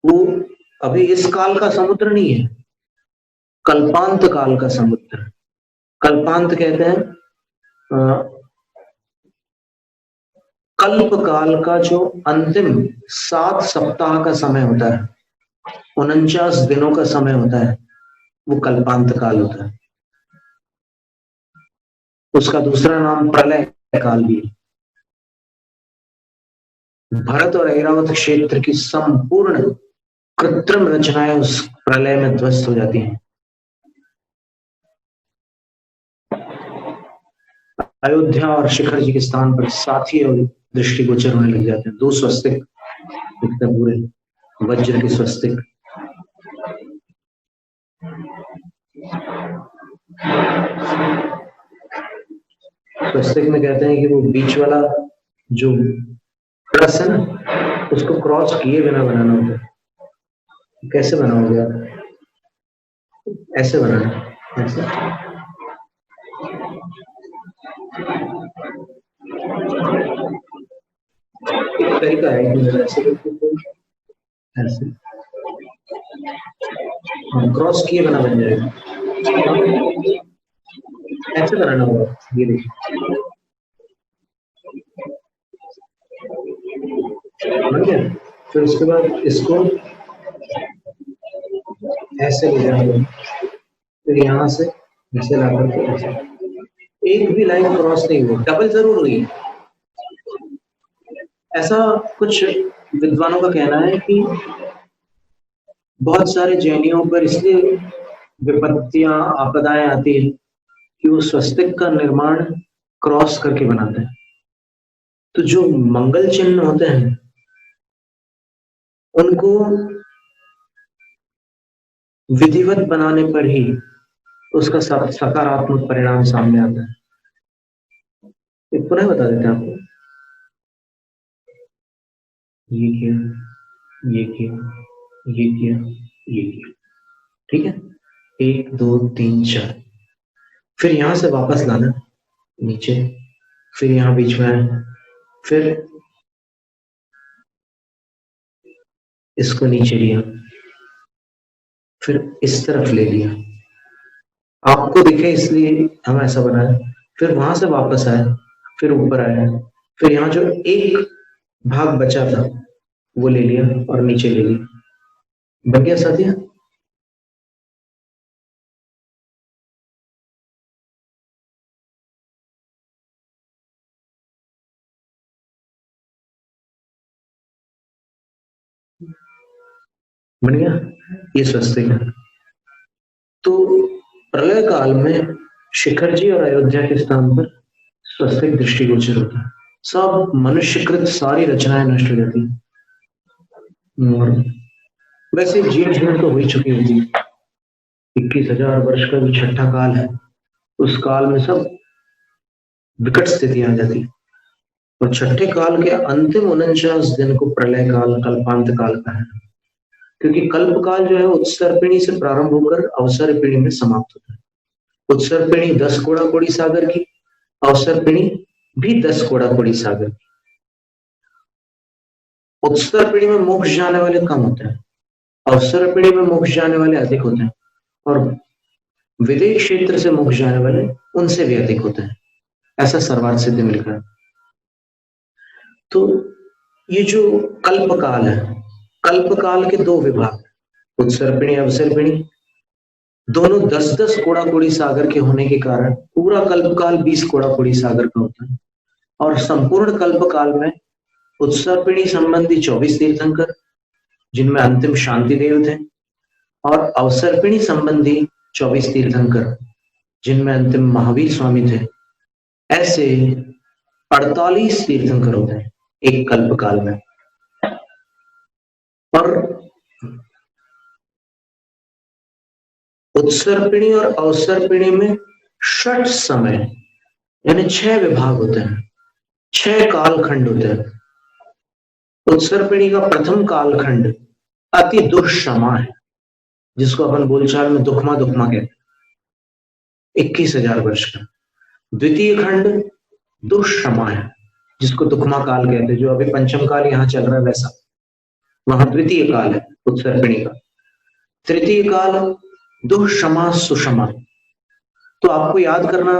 वो अभी इस काल का समुद्र नहीं है, कल्पांत काल का समुद्र। कल्पांत कहते हैं कल्प काल का जो अंतिम 7 सप्ताह का समय होता है, 49 दिनों का समय होता है, वो कल्पांत काल होता है। उसका दूसरा नाम प्रलय काल भी है। भरत और ऐरावत क्षेत्र की संपूर्ण कृत्रिम रचनाएं उस प्रलय में ध्वस्त हो जाती हैं। अयोध्या और शिखर जी के स्थान पर साथ ही दृष्टिगोचर होने लग जाते हैं। 2 स्वस्तिक दिखते हैं, पूरे वज्र के स्वस्तिक। स्वस्तिक में कहते हैं कि वो बीच वाला जो प्लस है ना, उसको क्रॉस किए बिना बनाना होता है। कैसे बनाओगे आप? ऐसे बनाना, ऐसे। एक तरीका है, ऐसे क्रॉस किए बिना बन जाएगा। ऐसे बनाना होगा, ये देखिए बन गया। फिर उसके बाद इसको ऐसे ले जाएंगे, फिर यहाँ से ऐसे ला करके ऐसे, एक भी लाइन क्रॉस नहीं हुई, डबल जरूर हुई। ऐसा कुछ विद्वानों का कहना है कि बहुत सारे जैनियों पर इसलिए विपत्तियां आपदाएं आती है कि वो स्वस्तिक का निर्माण क्रॉस करके बनाते हैं। तो जो मंगल चिन्ह होते हैं उनको विधिवत बनाने पर ही उसका सकारात्मक परिणाम सामने आता है। एक पुनः बता देते हैं आपको, ये किया, ये किया, ये किया, ये किया, ठीक है, 1 2 3 4। फिर यहां से वापस लाना नीचे, फिर यहां बीच में आए, फिर इसको नीचे लिया, फिर इस तरफ ले लिया, आपको दिखे इसलिए हम ऐसा बनाए। फिर वहां से वापस आए, फिर ऊपर आया, फिर यहाँ जो एक भाग बचा था वो ले लिया और नीचे ले लिया। बन गया साथिया? बन गया? ये स्वस्तिक है। तो प्रलय काल में शिखर जी और अयोध्या के स्थान पर स्वस्तिक दृष्टिगोचर होता है। सब मनुष्यकृत सारी रचनाएं नष्ट हो जाती हैं। और वैसे जीवन जीवन तो हो ही चुकी होती है। 21,000 वर्ष का जो छठा काल है, उस काल में सब विकट स्थिति आ जाती है। और छठे काल के अंतिम 49 दिन को प्रलय काल, कल्पांत काल का है। क्योंकि कल्प काल जो है उत्सर्पिणी से प्रारंभ होकर अवसर्पिणी में समाप्त होता है। उत्सर्पिणी 10 कोड़ा कोड़ी सागर की, अवसर्पिणी भी 10 कोड़ा कोड़ी सागर। उत्सर्पिणी में मोक्ष जाने वाले कम होते हैं, अवसर्पिणी में मोक्ष जाने वाले अधिक होते हैं, और विदेश क्षेत्र से मोक्ष जाने वाले उनसे भी अधिक होते हैं। ऐसा सर्वार्थ सिद्ध में लिखा है। तो ये जो कल्प काल है, कल्प काल के दो विभाग, उत्सर्पिणी अवसर्पिणी, दोनों 10-10 कोड़ा कोड़ी सागर के होने के कारण पूरा कल्प काल 20 कोड़ा कोड़ी सागर का होता है। और संपूर्ण कल्प काल में उत्सर्पिणी संबंधी 24 तीर्थंकर, जिनमें अंतिम शांति देव थे, और अवसर्पिणी संबंधी 24 तीर्थंकर, जिनमें अंतिम महावीर स्वामी थे। ऐसे 48 तीर्थंकर होते हैं एक कल्प काल में। और उत्सर्पिणी और अवसर्पिणी में षट समय यानी 6 विभाग होते हैं, 6 कालखंड होते हैं। उत्सर्पिणी का प्रथम कालखंड अति दुष्षमा है, जिसको अपन बोलचाल में दुखमा दुखमा कहते हैं, 21,000 वर्ष का। द्वितीय खंड दुष्षमा है, जिसको दुखमा काल कहते हैं। जो अभी पंचम काल यहाँ चल रहा है वैसा, वहां द्वितीय काल है उत्सर्पिणी का। तृतीय काल दुष्षमा सुषमा। तो आपको याद करना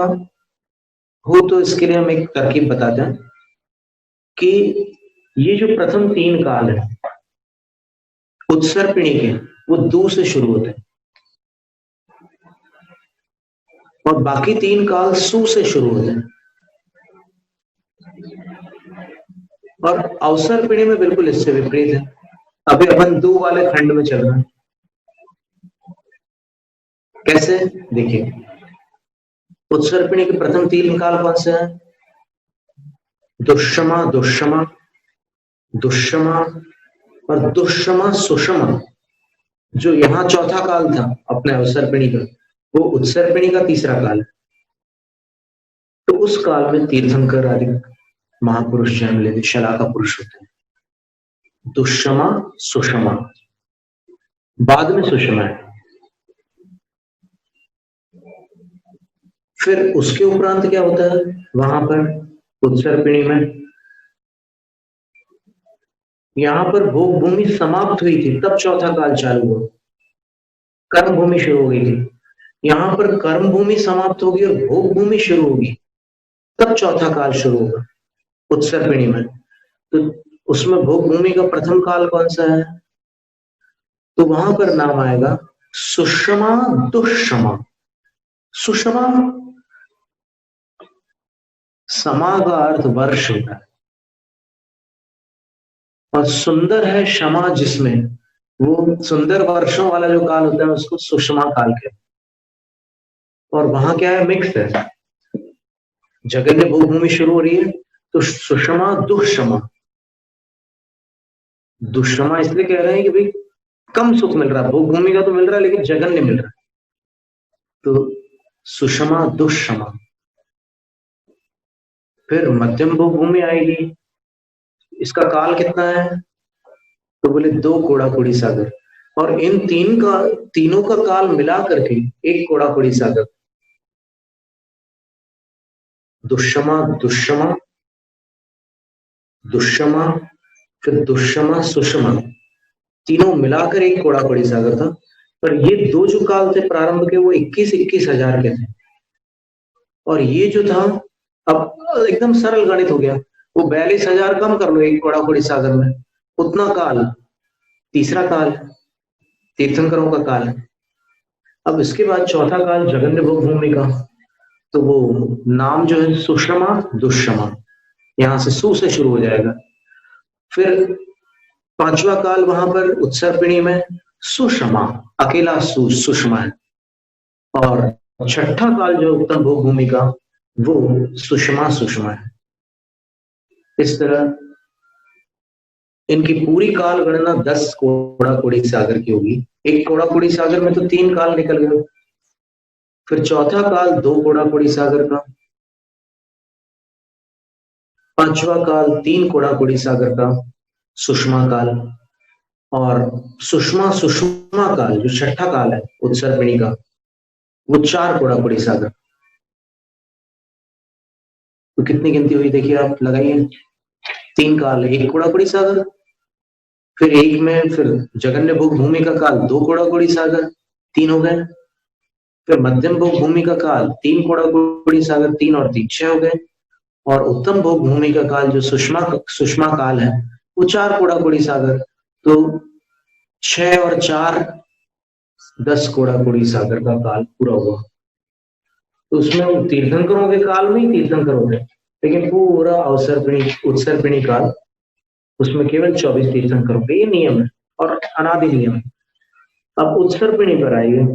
हो तो इसके लिए हम एक तरकीब बताते हैं कि ये जो प्रथम 3 काल है उत्सर्पिणी के, वो दू से शुरू होते हैं, और बाकी 3 काल सु से शुरू होते हैं। और अवसर्पिणी में बिल्कुल इससे विपरीत है। अभी अपन दू वाले खंड में चल रहे हैं। कैसे? देखिए, उत्सर्पिणी के प्रथम 3 काल कौन से हैं? दुष्षमा, दुष्षमा, दुष्षमा और दुष्षमा सुषमा। जो यहाँ चौथा काल था अपने अवसर्पिणी का, वो उत्सर्पिणी का तीसरा काल है। तो उस काल में तीर्थंकर आदि महापुरुष जन्म लेते, शलाका पुरुष होते हैं। दुष्षमा सुषमा, बाद में सुषमा है। फिर उसके उपरांत क्या होता है वहां पर उत्सर्पिणी में? यहां पर भोग भूमि समाप्त हुई थी, तब चौथा काल चालू हुआ, कर्म भूमि शुरू हो गई थी। यहां पर कर्म भूमि समाप्त होगी और भोग भूमि शुरू होगी, तब चौथा काल शुरू होगा उत्सर्पिणी में। तो उसमें भोग भूमि का प्रथम काल कौन सा है? तो वहां पर नाम आएगा सुषमा दुष्षमा। सुषमा, समा का अर्थ वर्ष होता है, और सुंदर है क्षमा जिसमें, वो सुंदर वर्षों वाला जो काल होता है उसको सुषमा काल कहते हैं। और वहां क्या है? मिक्स है, जगन्य भोग भूमि शुरू हो रही है तो सुषमा दुष्षमा। दुष्षमा इसलिए कह रहे हैं कि भाई कम सुख मिल रहा है, भोग भूमि का तो मिल रहा है लेकिन जगन्य मिल रहा है, तो सुषमा दुष्षमा। फिर मध्यम भोग भूमि आएगी, इसका काल कितना है? तो बोले 2 कोड़ा कोड़ी सागर। और इन तीनों का काल मिला करके 1 कोड़ा कोड़ी सागर। दुष्षमा दुष्षमा दुष्षमा, फिर दुष्षमा सुषमा, तीनों मिलाकर 1 कोड़ा कोड़ी सागर था। पर ये 2 जो काल थे प्रारंभ के, वो 21,000 के थे। और ये जो था अब एकदम सरल गणित हो गया, वो 42,000 कम कर लो एक कोड़ाकोड़ी सागर में, उतना काल, तीसरा काल तीर्थंकरों का काल है। अब इसके बाद चौथा काल जगन्य भोग भूमि का, तो वो नाम जो है सुषमा दुष्षमा, यहां से सु से शुरू हो जाएगा। फिर पांचवा काल वहां पर उत्सर्पिणी में सुषमा, अकेला सुषमा है। और छठा काल जो उत्तम भोग भूमि का, वो सुषमा सुषमा है। इस तरह इनकी पूरी काल गणना 10 कोड़ाकोड़ी सागर की होगी। एक कोड़ाकोड़ी सागर में तो 3 काल निकल गए। फिर चौथा काल 2 कोड़ाकोड़ी सागर का, पांचवा काल 3 कोड़ाकोड़ी सागर का सुषमा काल, और सुषमा सुषमा काल जो छठा काल है उत्सर्पिणी का, वो 4 कोड़ाकोड़ी सागर। तो कितनी गिनती हुई देखिए आप, लगाइए। 3 काल, 1 कोड़ाकोड़ी सागर, फिर एक में फिर जगन्य भोग भूमि का काल 2 कोड़ाकोड़ी सागर, 3 हो गए। फिर मध्यम भोग भूमि का काल 3 कोड़ाकोड़ी सागर, 3 और 3 6 हो गए। और उत्तम भोग भूमि का काल जो सुषमा काल है, वो 4 कोड़ाकोड़ी सागर। तो 6 और 4 10 कोड़ाकोड़ी सागर का काल पूरा हुआ। तो उसमें तीर्थंकरों के काल में ही तीर्थंकर होते हैं, लेकिन पूरा अवसर्पिणी उत्सर्पिणी काल, उसमें केवल 24 तीर्थंकर होंगे। ये नियम है और अनादि नियम है। अब उत्सर्पिणी पर आइए।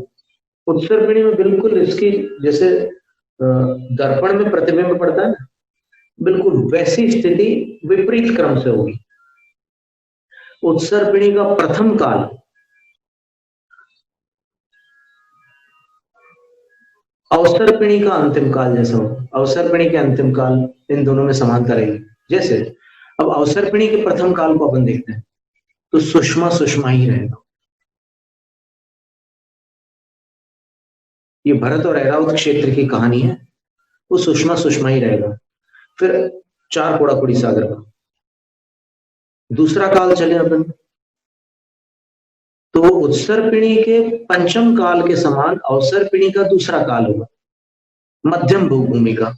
उत्सर्पिणी में बिल्कुल इसकी जैसे दर्पण में प्रतिबिंब पड़ता है, बिल्कुल वैसी स्थिति विपरीत क्रम से होगी। उत्सर्पिणी का प्रथम काल अवसर्पिणी का अंतिम काल जैसा हो। अवसर्पिणी के अंतिम काल, इन दोनों में समानता रहेगी। जैसे अब अवसर्पिणी के प्रथम काल को अपन देखते हैं, तो सुषमा सुषमा ही रहेगा। ये भरत और ऐरावत क्षेत्र की कहानी है, वो सुषमा सुषमा ही रहेगा। फिर 4 कोड़ाकोड़ी सागर का दूसरा काल चले अपन, तो उत्सर्पिणी के पंचम काल के समान अवसर्पिणी का दूसरा काल होगा, मध्यम भोग भूमि का,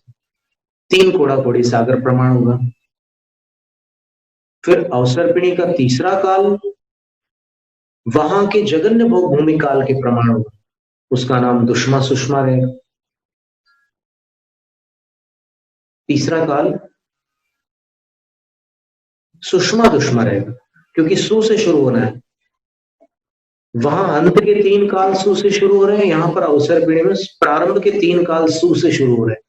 3 कोड़ाकोड़ी सागर प्रमाण होगा। फिर अवसर्पिणी का तीसरा काल वहां के जगन्य भोग भूमि काल के प्रमाण होगा, उसका नाम दुष्मा सुषमा रहेगा। तीसरा काल सुषमा दुष्मा रहेगा, क्योंकि सु से शुरू होना है। वहां अंत के 3 काल सु से शुरू हो रहे हैं, यहां पर अवसर्पिणी में प्रारंभ के 3 काल सु से शुरू हो रहे हैं।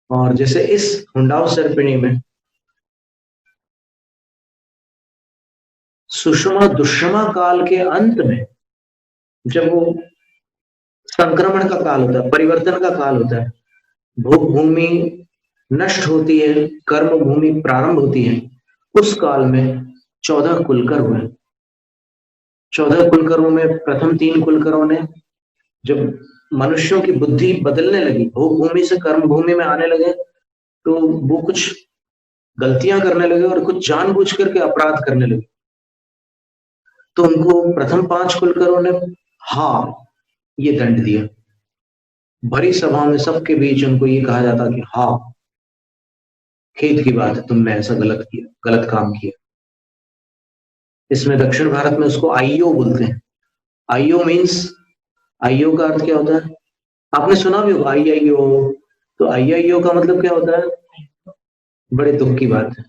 और जैसे इस हुंडावसर्पिणी में सुषमा दुष्मा काल के अंत में, जब वो संक्रमण का काल होता है, परिवर्तन का काल होता है, भोग भूमि नष्ट होती है, कर्म भूमि प्रारंभ होती है, उस काल में 14 कुलकर हुए। 14 कुलकरों में प्रथम 3 कुलकरों ने, जब मनुष्यों की बुद्धि बदलने लगी, भोग भूमि से कर्म भूमि में आने लगे, तो वो कुछ गलतियां करने लगे और कुछ जानबूझ करके अपराध करने लगे। तो उनको प्रथम 5 कुलकरों ने हाँ ये दंड दिया। भरी सभा में सबके बीच उनको ये कहा जाता कि हाँ, खेद की बात है, तुमने ऐसा गलत किया, गलत काम किया। इसमें दक्षिण भारत में उसको आईओ बोलते हैं। आईओ मीन्स, आईओ का अर्थ क्या होता है, आपने सुना भी होगा आईआईओ। तो आईआईओ का मतलब क्या होता है, बड़े दुख की बात है।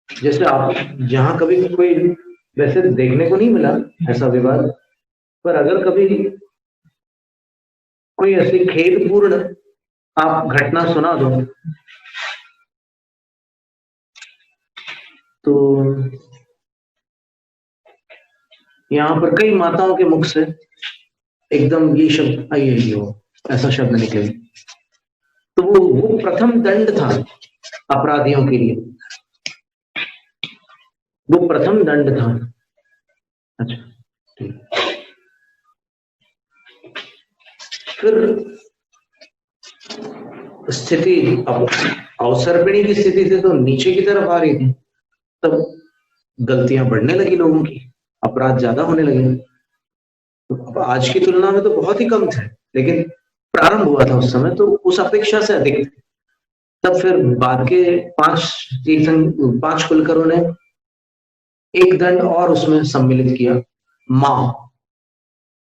जैसे आप जहां कभी कोई, वैसे देखने को नहीं मिला ऐसा विवाद, पर अगर कभी कोई ऐसी खेदपूर्ण आप घटना सुना दो, तो यहाँ पर कई माताओं के मुख से एकदम ये शब्द आईआईओ ऐसा शब्द निकले। तो वो प्रथम दंड था अपराधियों के लिए, वो प्रथम दंड था। अच्छा ठीक। फिर स्थिति अब अवसर्पिणी की स्थिति से तो नीचे की तरफ आ रही थी, तब गलतियां बढ़ने लगी, लोगों की अपराध ज्यादा होने लगे। तो अब आज की तुलना में तो बहुत ही कम थे, लेकिन प्रारंभ हुआ था उस समय तो उस अपेक्षा से अधिक थे। तब फिर बाद के 5 कुलकरों ने एक दंड और उसमें सम्मिलित किया, मां,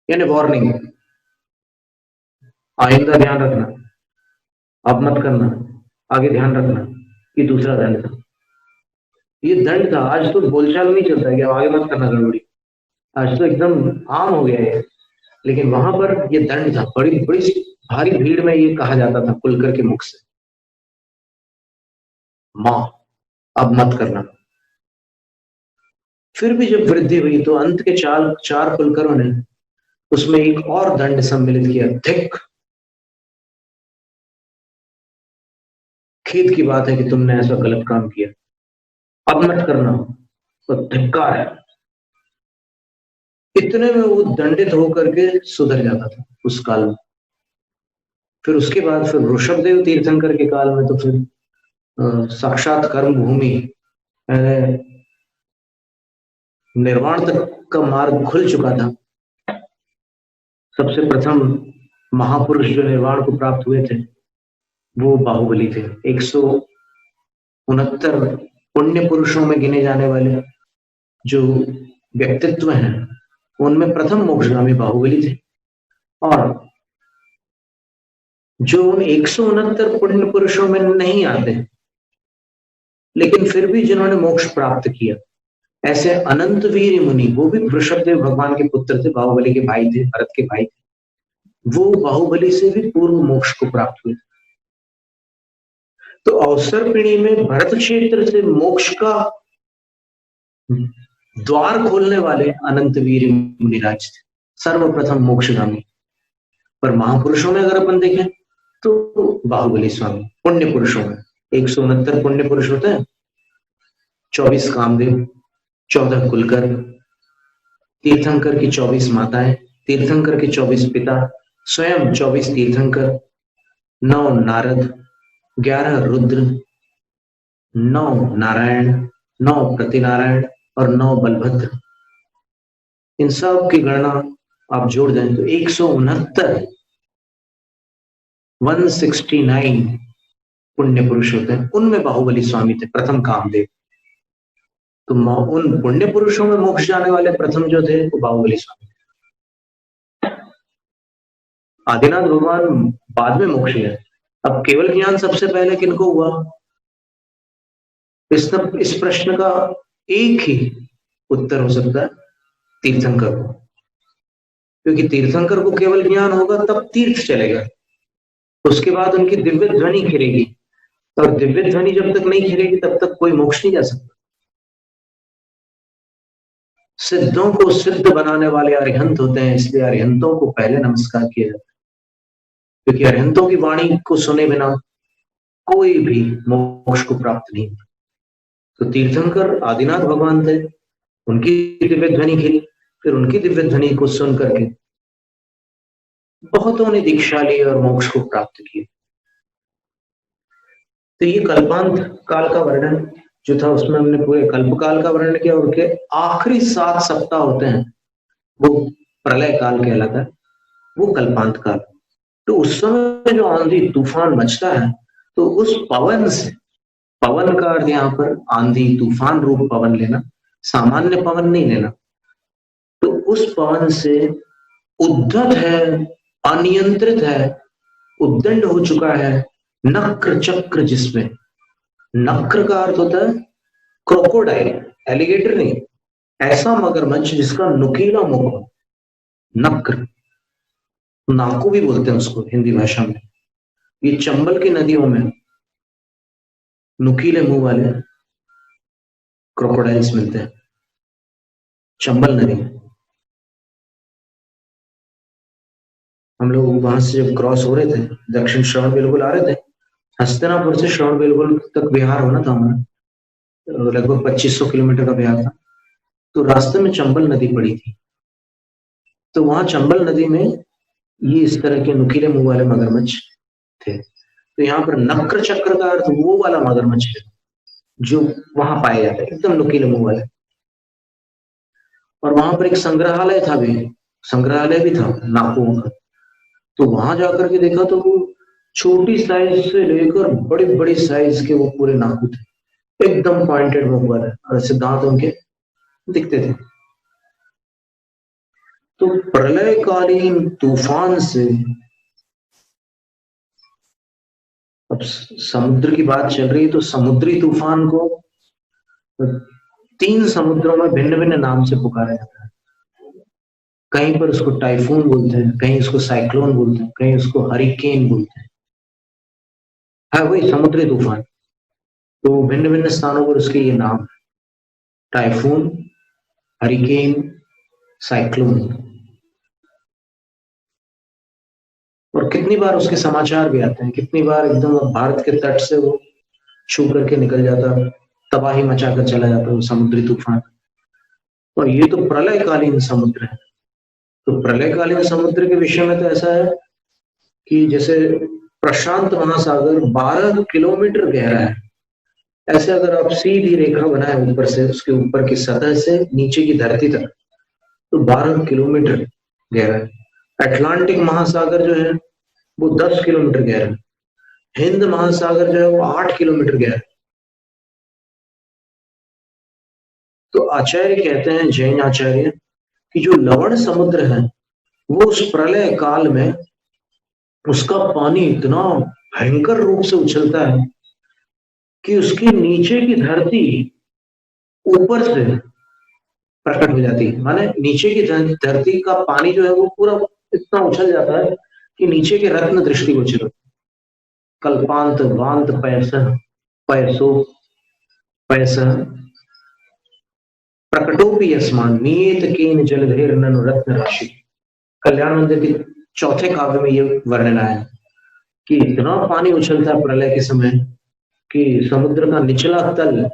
यानी वार्निंग, आइंदा ध्यान रखना, अब मत करना, आगे ध्यान रखना। ये दूसरा दंड था। ये दंड था। आज तो बोलचाल नहीं चलता है कि अब आगे मत करना गड़बड़ी, आज तो एकदम आम हो गया है। लेकिन वहां पर ये दंड था। बड़ी बड़ी भारी भीड़ में ये कहा जाता था कुलकर के मुख से, मां, अब मत करना। फिर भी जब वृद्धि हुई तो अंत के 4 कुलकरों ने उसमें एक और दंड सम्मिलित किया, धिक, खेद की बात है कि तुमने ऐसा गलत काम किया, अब मत करना, तो धिक्कार है। इतने में वो दंडित होकर के सुधर जाता था उस काल में। फिर उसके बाद फिर ऋषभदेव तीर्थंकर के काल में तो फिर साक्षात कर्म भूमि, निर्वाण तक का मार्ग खुल चुका था। सबसे प्रथम महापुरुष जो निर्वाण को प्राप्त हुए थे वो बाहुबली थे। 169 पुण्य पुरुषों में गिने जाने वाले जो व्यक्तित्व हैं उनमें प्रथम मोक्षगामी बाहुबली थे। और जो 169 पुण्य पुरुषों में नहीं आते लेकिन फिर भी जिन्होंने मोक्ष प्राप्त किया, ऐसे अनंत वीर मुनि, वो भी वृषभदेव भगवान के पुत्र थे, बाहुबली के भाई थे, भरत के भाई थे। वो बाहुबली से भी पूर्व मोक्ष को प्राप्त हुए। तो अवसर पीढ़ी में भरत क्षेत्र से मोक्ष का द्वार खोलने वाले अनंत वीर मुनिराज थे, सर्वप्रथम मोक्षगामी। पर महापुरुषों में अगर अपन देखें तो बाहुबली स्वामी। पुण्य पुरुषों में 169 पुण्य पुरुष होते हैं, 24 कामदेव, 14 कुलकर, तीर्थंकर की 24 माताएं, तीर्थंकर के 24 पिता, स्वयं 24 तीर्थंकर, 9 नारद, 11 रुद्र, 9 नारायण, 9 प्रतिनारायण और 9 बलभद्र। इन सब की गणना आप जोड़ दें तो 169 पुण्य पुरुष होते हैं। उनमें बाहुबली स्वामी थे, प्रथम कामदेव। तो उन पुण्य पुरुषों में मोक्ष जाने वाले प्रथम जो थे वो बाहुबली स्वामी। आदिनाथ भगवान बाद में मोक्ष गए। अब केवल ज्ञान सबसे पहले किनको हुआ? इस प्रश्न का एक ही उत्तर हो सकता है, तीर्थंकर को। क्योंकि तीर्थंकर को केवल ज्ञान होगा तब तीर्थ चलेगा, उसके बाद उनकी दिव्य ध्वनि खिलेगी, और दिव्य ध्वनि जब तक नहीं खिलेगी तब तक कोई मोक्ष नहीं जा सकता। सिद्धों को सिद्ध बनाने वाले अरिहंत होते हैं, इसलिए अरिहंतों को पहले नमस्कार किया जाता है, क्योंकि अरिहंतों की वाणी को सुने बिना कोई भी मोक्ष को प्राप्त नहीं। तो तीर्थंकर आदिनाथ भगवान थे, उनकी दिव्य ध्वनि खिली, फिर उनकी दिव्य ध्वनि को सुन करके बहुतों ने दीक्षा ली और मोक्ष को प्राप्त किया। तो ये कल्पांत काल का वर्णन जो था उसमें हमने पूरे कल्प काल का वर्णन किया, और उनके आखिरी 7 सप्ताह होते हैं वो प्रलय काल कहलाता है, वो कल्पांत काल। तो उस समय जो आंधी तूफान मचता है, तो उस पवन से, पवन का अर्थ यहाँ पर आंधी तूफान रूप पवन लेना, सामान्य पवन नहीं लेना। तो उस पवन से उद्धत है, अनियंत्रित है, उद्दंड हो चुका है नक्र चक्र, जिसमें नक्र का अर्थ होता है क्रोकोडाइल, एलिगेटर नहीं, ऐसा मगरमच्छ जिसका नुकीला मुख हो, नक्र, नाकू भी बोलते हैं उसको हिंदी भाषा में। ये चंबल की नदियों में नुकीले मुंह वाले क्रोकोडाइल्स मिलते हैं, चंबल नदी। हम लोग वहां से जब क्रॉस हो रहे थे, दक्षिण श्रवण बेलगोल आ रहे थे, हस्तिनापुर से श्रवण बेलगोल तक बिहार होना था हमारा, लगभग 2500 किलोमीटर का बिहार था। तो रास्ते में चंबल नदी पड़ी थी, तो वहां चंबल नदी में ये इस तरह के नुकीले मुंह वाले मगरमच्छ थे। तो यहाँ पर नक्र चक्र का अर्थ वो वाला मगरमच्छ है जो वहां पाए जाते हैं, एकदम नुकीले मुंह वाले। और वहां पर एक संग्रहालय था भी, संग्रहालय भी था नाकुओं का। तो वहां जाकर के देखा तो वो छोटी साइज से लेकर बड़ी बड़ी साइज के वो पूरे नाखून थे, एकदम पॉइंटेड मुंह है और ऐसे दांत उनके दिखते थे। तो प्रलयकालीन तूफान से, अब समुद्र की बात चल रही है तो समुद्री तूफान को 3 समुद्रों में भिन्न भिन्न नाम से पुकारा जाता है। कहीं पर उसको टाइफून बोलते हैं, कहीं उसको साइक्लोन बोलते हैं, कहीं उसको हरिकेन बोलते हैं। हाँ, वही समुद्री तूफान। तो भिन्न भिन्न स्थानों पर उसके ये नाम, टाइफून, हरिकेन, साइक्लोन। और कितनी बार उसके समाचार भी आते हैं, कितनी बार एकदम भारत के तट से वो छू करके निकल जाता, तबाही मचा कर चला जाता वो समुद्री तूफान। और ये तो प्रलयकालीन समुद्र है। तो प्रलयकालीन समुद्र के विषय में तो ऐसा है कि जैसे प्रशांत महासागर 12 किलोमीटर गहरा है। ऐसे अगर आप सीधी रेखा बनाए ऊपर से, उसके ऊपर की सतह से नीचे की धरती तक, तो 12 किलोमीटर गहरा है। अटलांटिक महासागर जो है वो 10 किलोमीटर गहरा है। हिंद महासागर जो है वो 8 किलोमीटर गहरा है। तो आचार्य कहते हैं, जैन आचार्य, कि जो लवण समुद्र है वो उस प्रलय काल में उसका पानी इतना भयंकर रूप से उछलता है कि उसके नीचे की धरती ऊपर से प्रकट हो जाती है। माने नीचे की धरती का पानी जो है वो पूरा इतना उछल जाता है कि नीचे के रत्न दृष्टि गोचर होते हैं। कल्पांत वांत पैसह पैसो पैसह प्रकटोपि यस्मान नियत केन जलधेर ननु रत्न राशि। कल्याण मंदिर के चौथे काव्य में ये वर्णन आया कि इतना पानी उछलता है प्रलय के समय कि समुद्र का निचला तल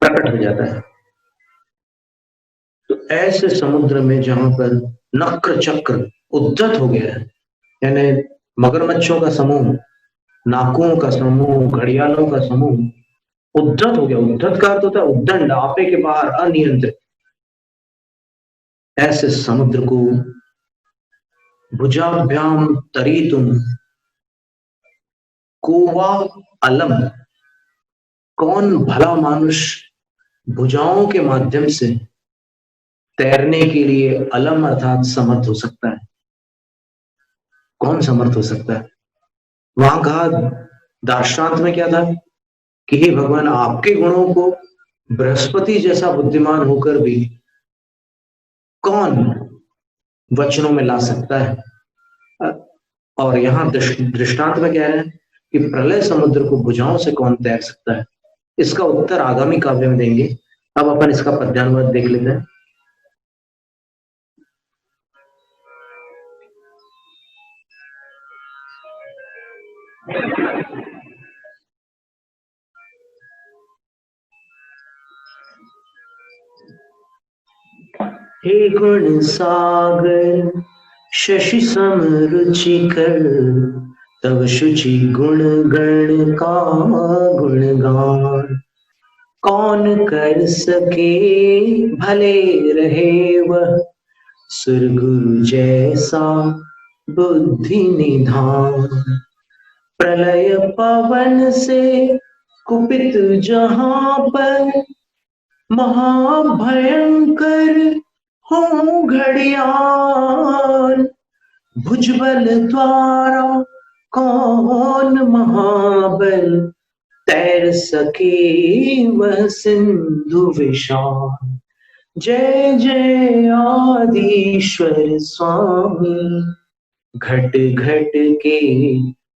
प्रकट हो जाता है। तो ऐसे समुद्र में जहां पर नक्र चक्र उद्धत हो गया है, यानी मगरमच्छों का समूह, नाकुओं का समूह, घड़ियालों का समूह उद्धत हो गया। उद्धत का अर्थ होता है उद्दंड, आपे के बाहर, अनियंत्रित। ऐसे समुद्र को भुजाभ्याम तरीतुम कोवा अलम, कौन भला मानुष भुजाओं के माध्यम से तैरने के लिए अलम अर्थात समर्थ हो सकता है? कौन समर्थ हो सकता है? वहां कहा दार्शनांत में क्या था कि हे भगवान, आपके गुणों को बृहस्पति जैसा बुद्धिमान होकर भी कौन वचनों में ला सकता है? और यहाँ दृष्टांत में कह रहे हैं कि प्रलय समुद्र को भुजाओं से कौन तैर सकता है। इसका उत्तर आगामी काव्य में देंगे। अब अपन इसका पद्यानुवाद देख लेते हैं। हे गुण सागर शशि सम रुचिकर, तब शुचि गुण गण का गुणगान। कौन कर सके भले रहे वह, सुरगुरु जैसा बुद्धि निधान। प्रलय पवन से कुपित जहां पर, महाभयंकर हूँ घड़ियाल। भुजबल द्वारा कौन महाबल, तैर सके वह सिंधु विशाल। जय जय आदिश्वर स्वामी, घट घट के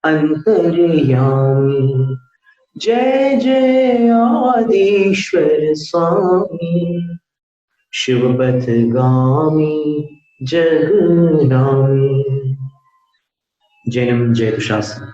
अंतर्यामी। जय जय आदिश्वर स्वामी, शिवपथ गामी जगनामी। जैनम जय शास्त्र।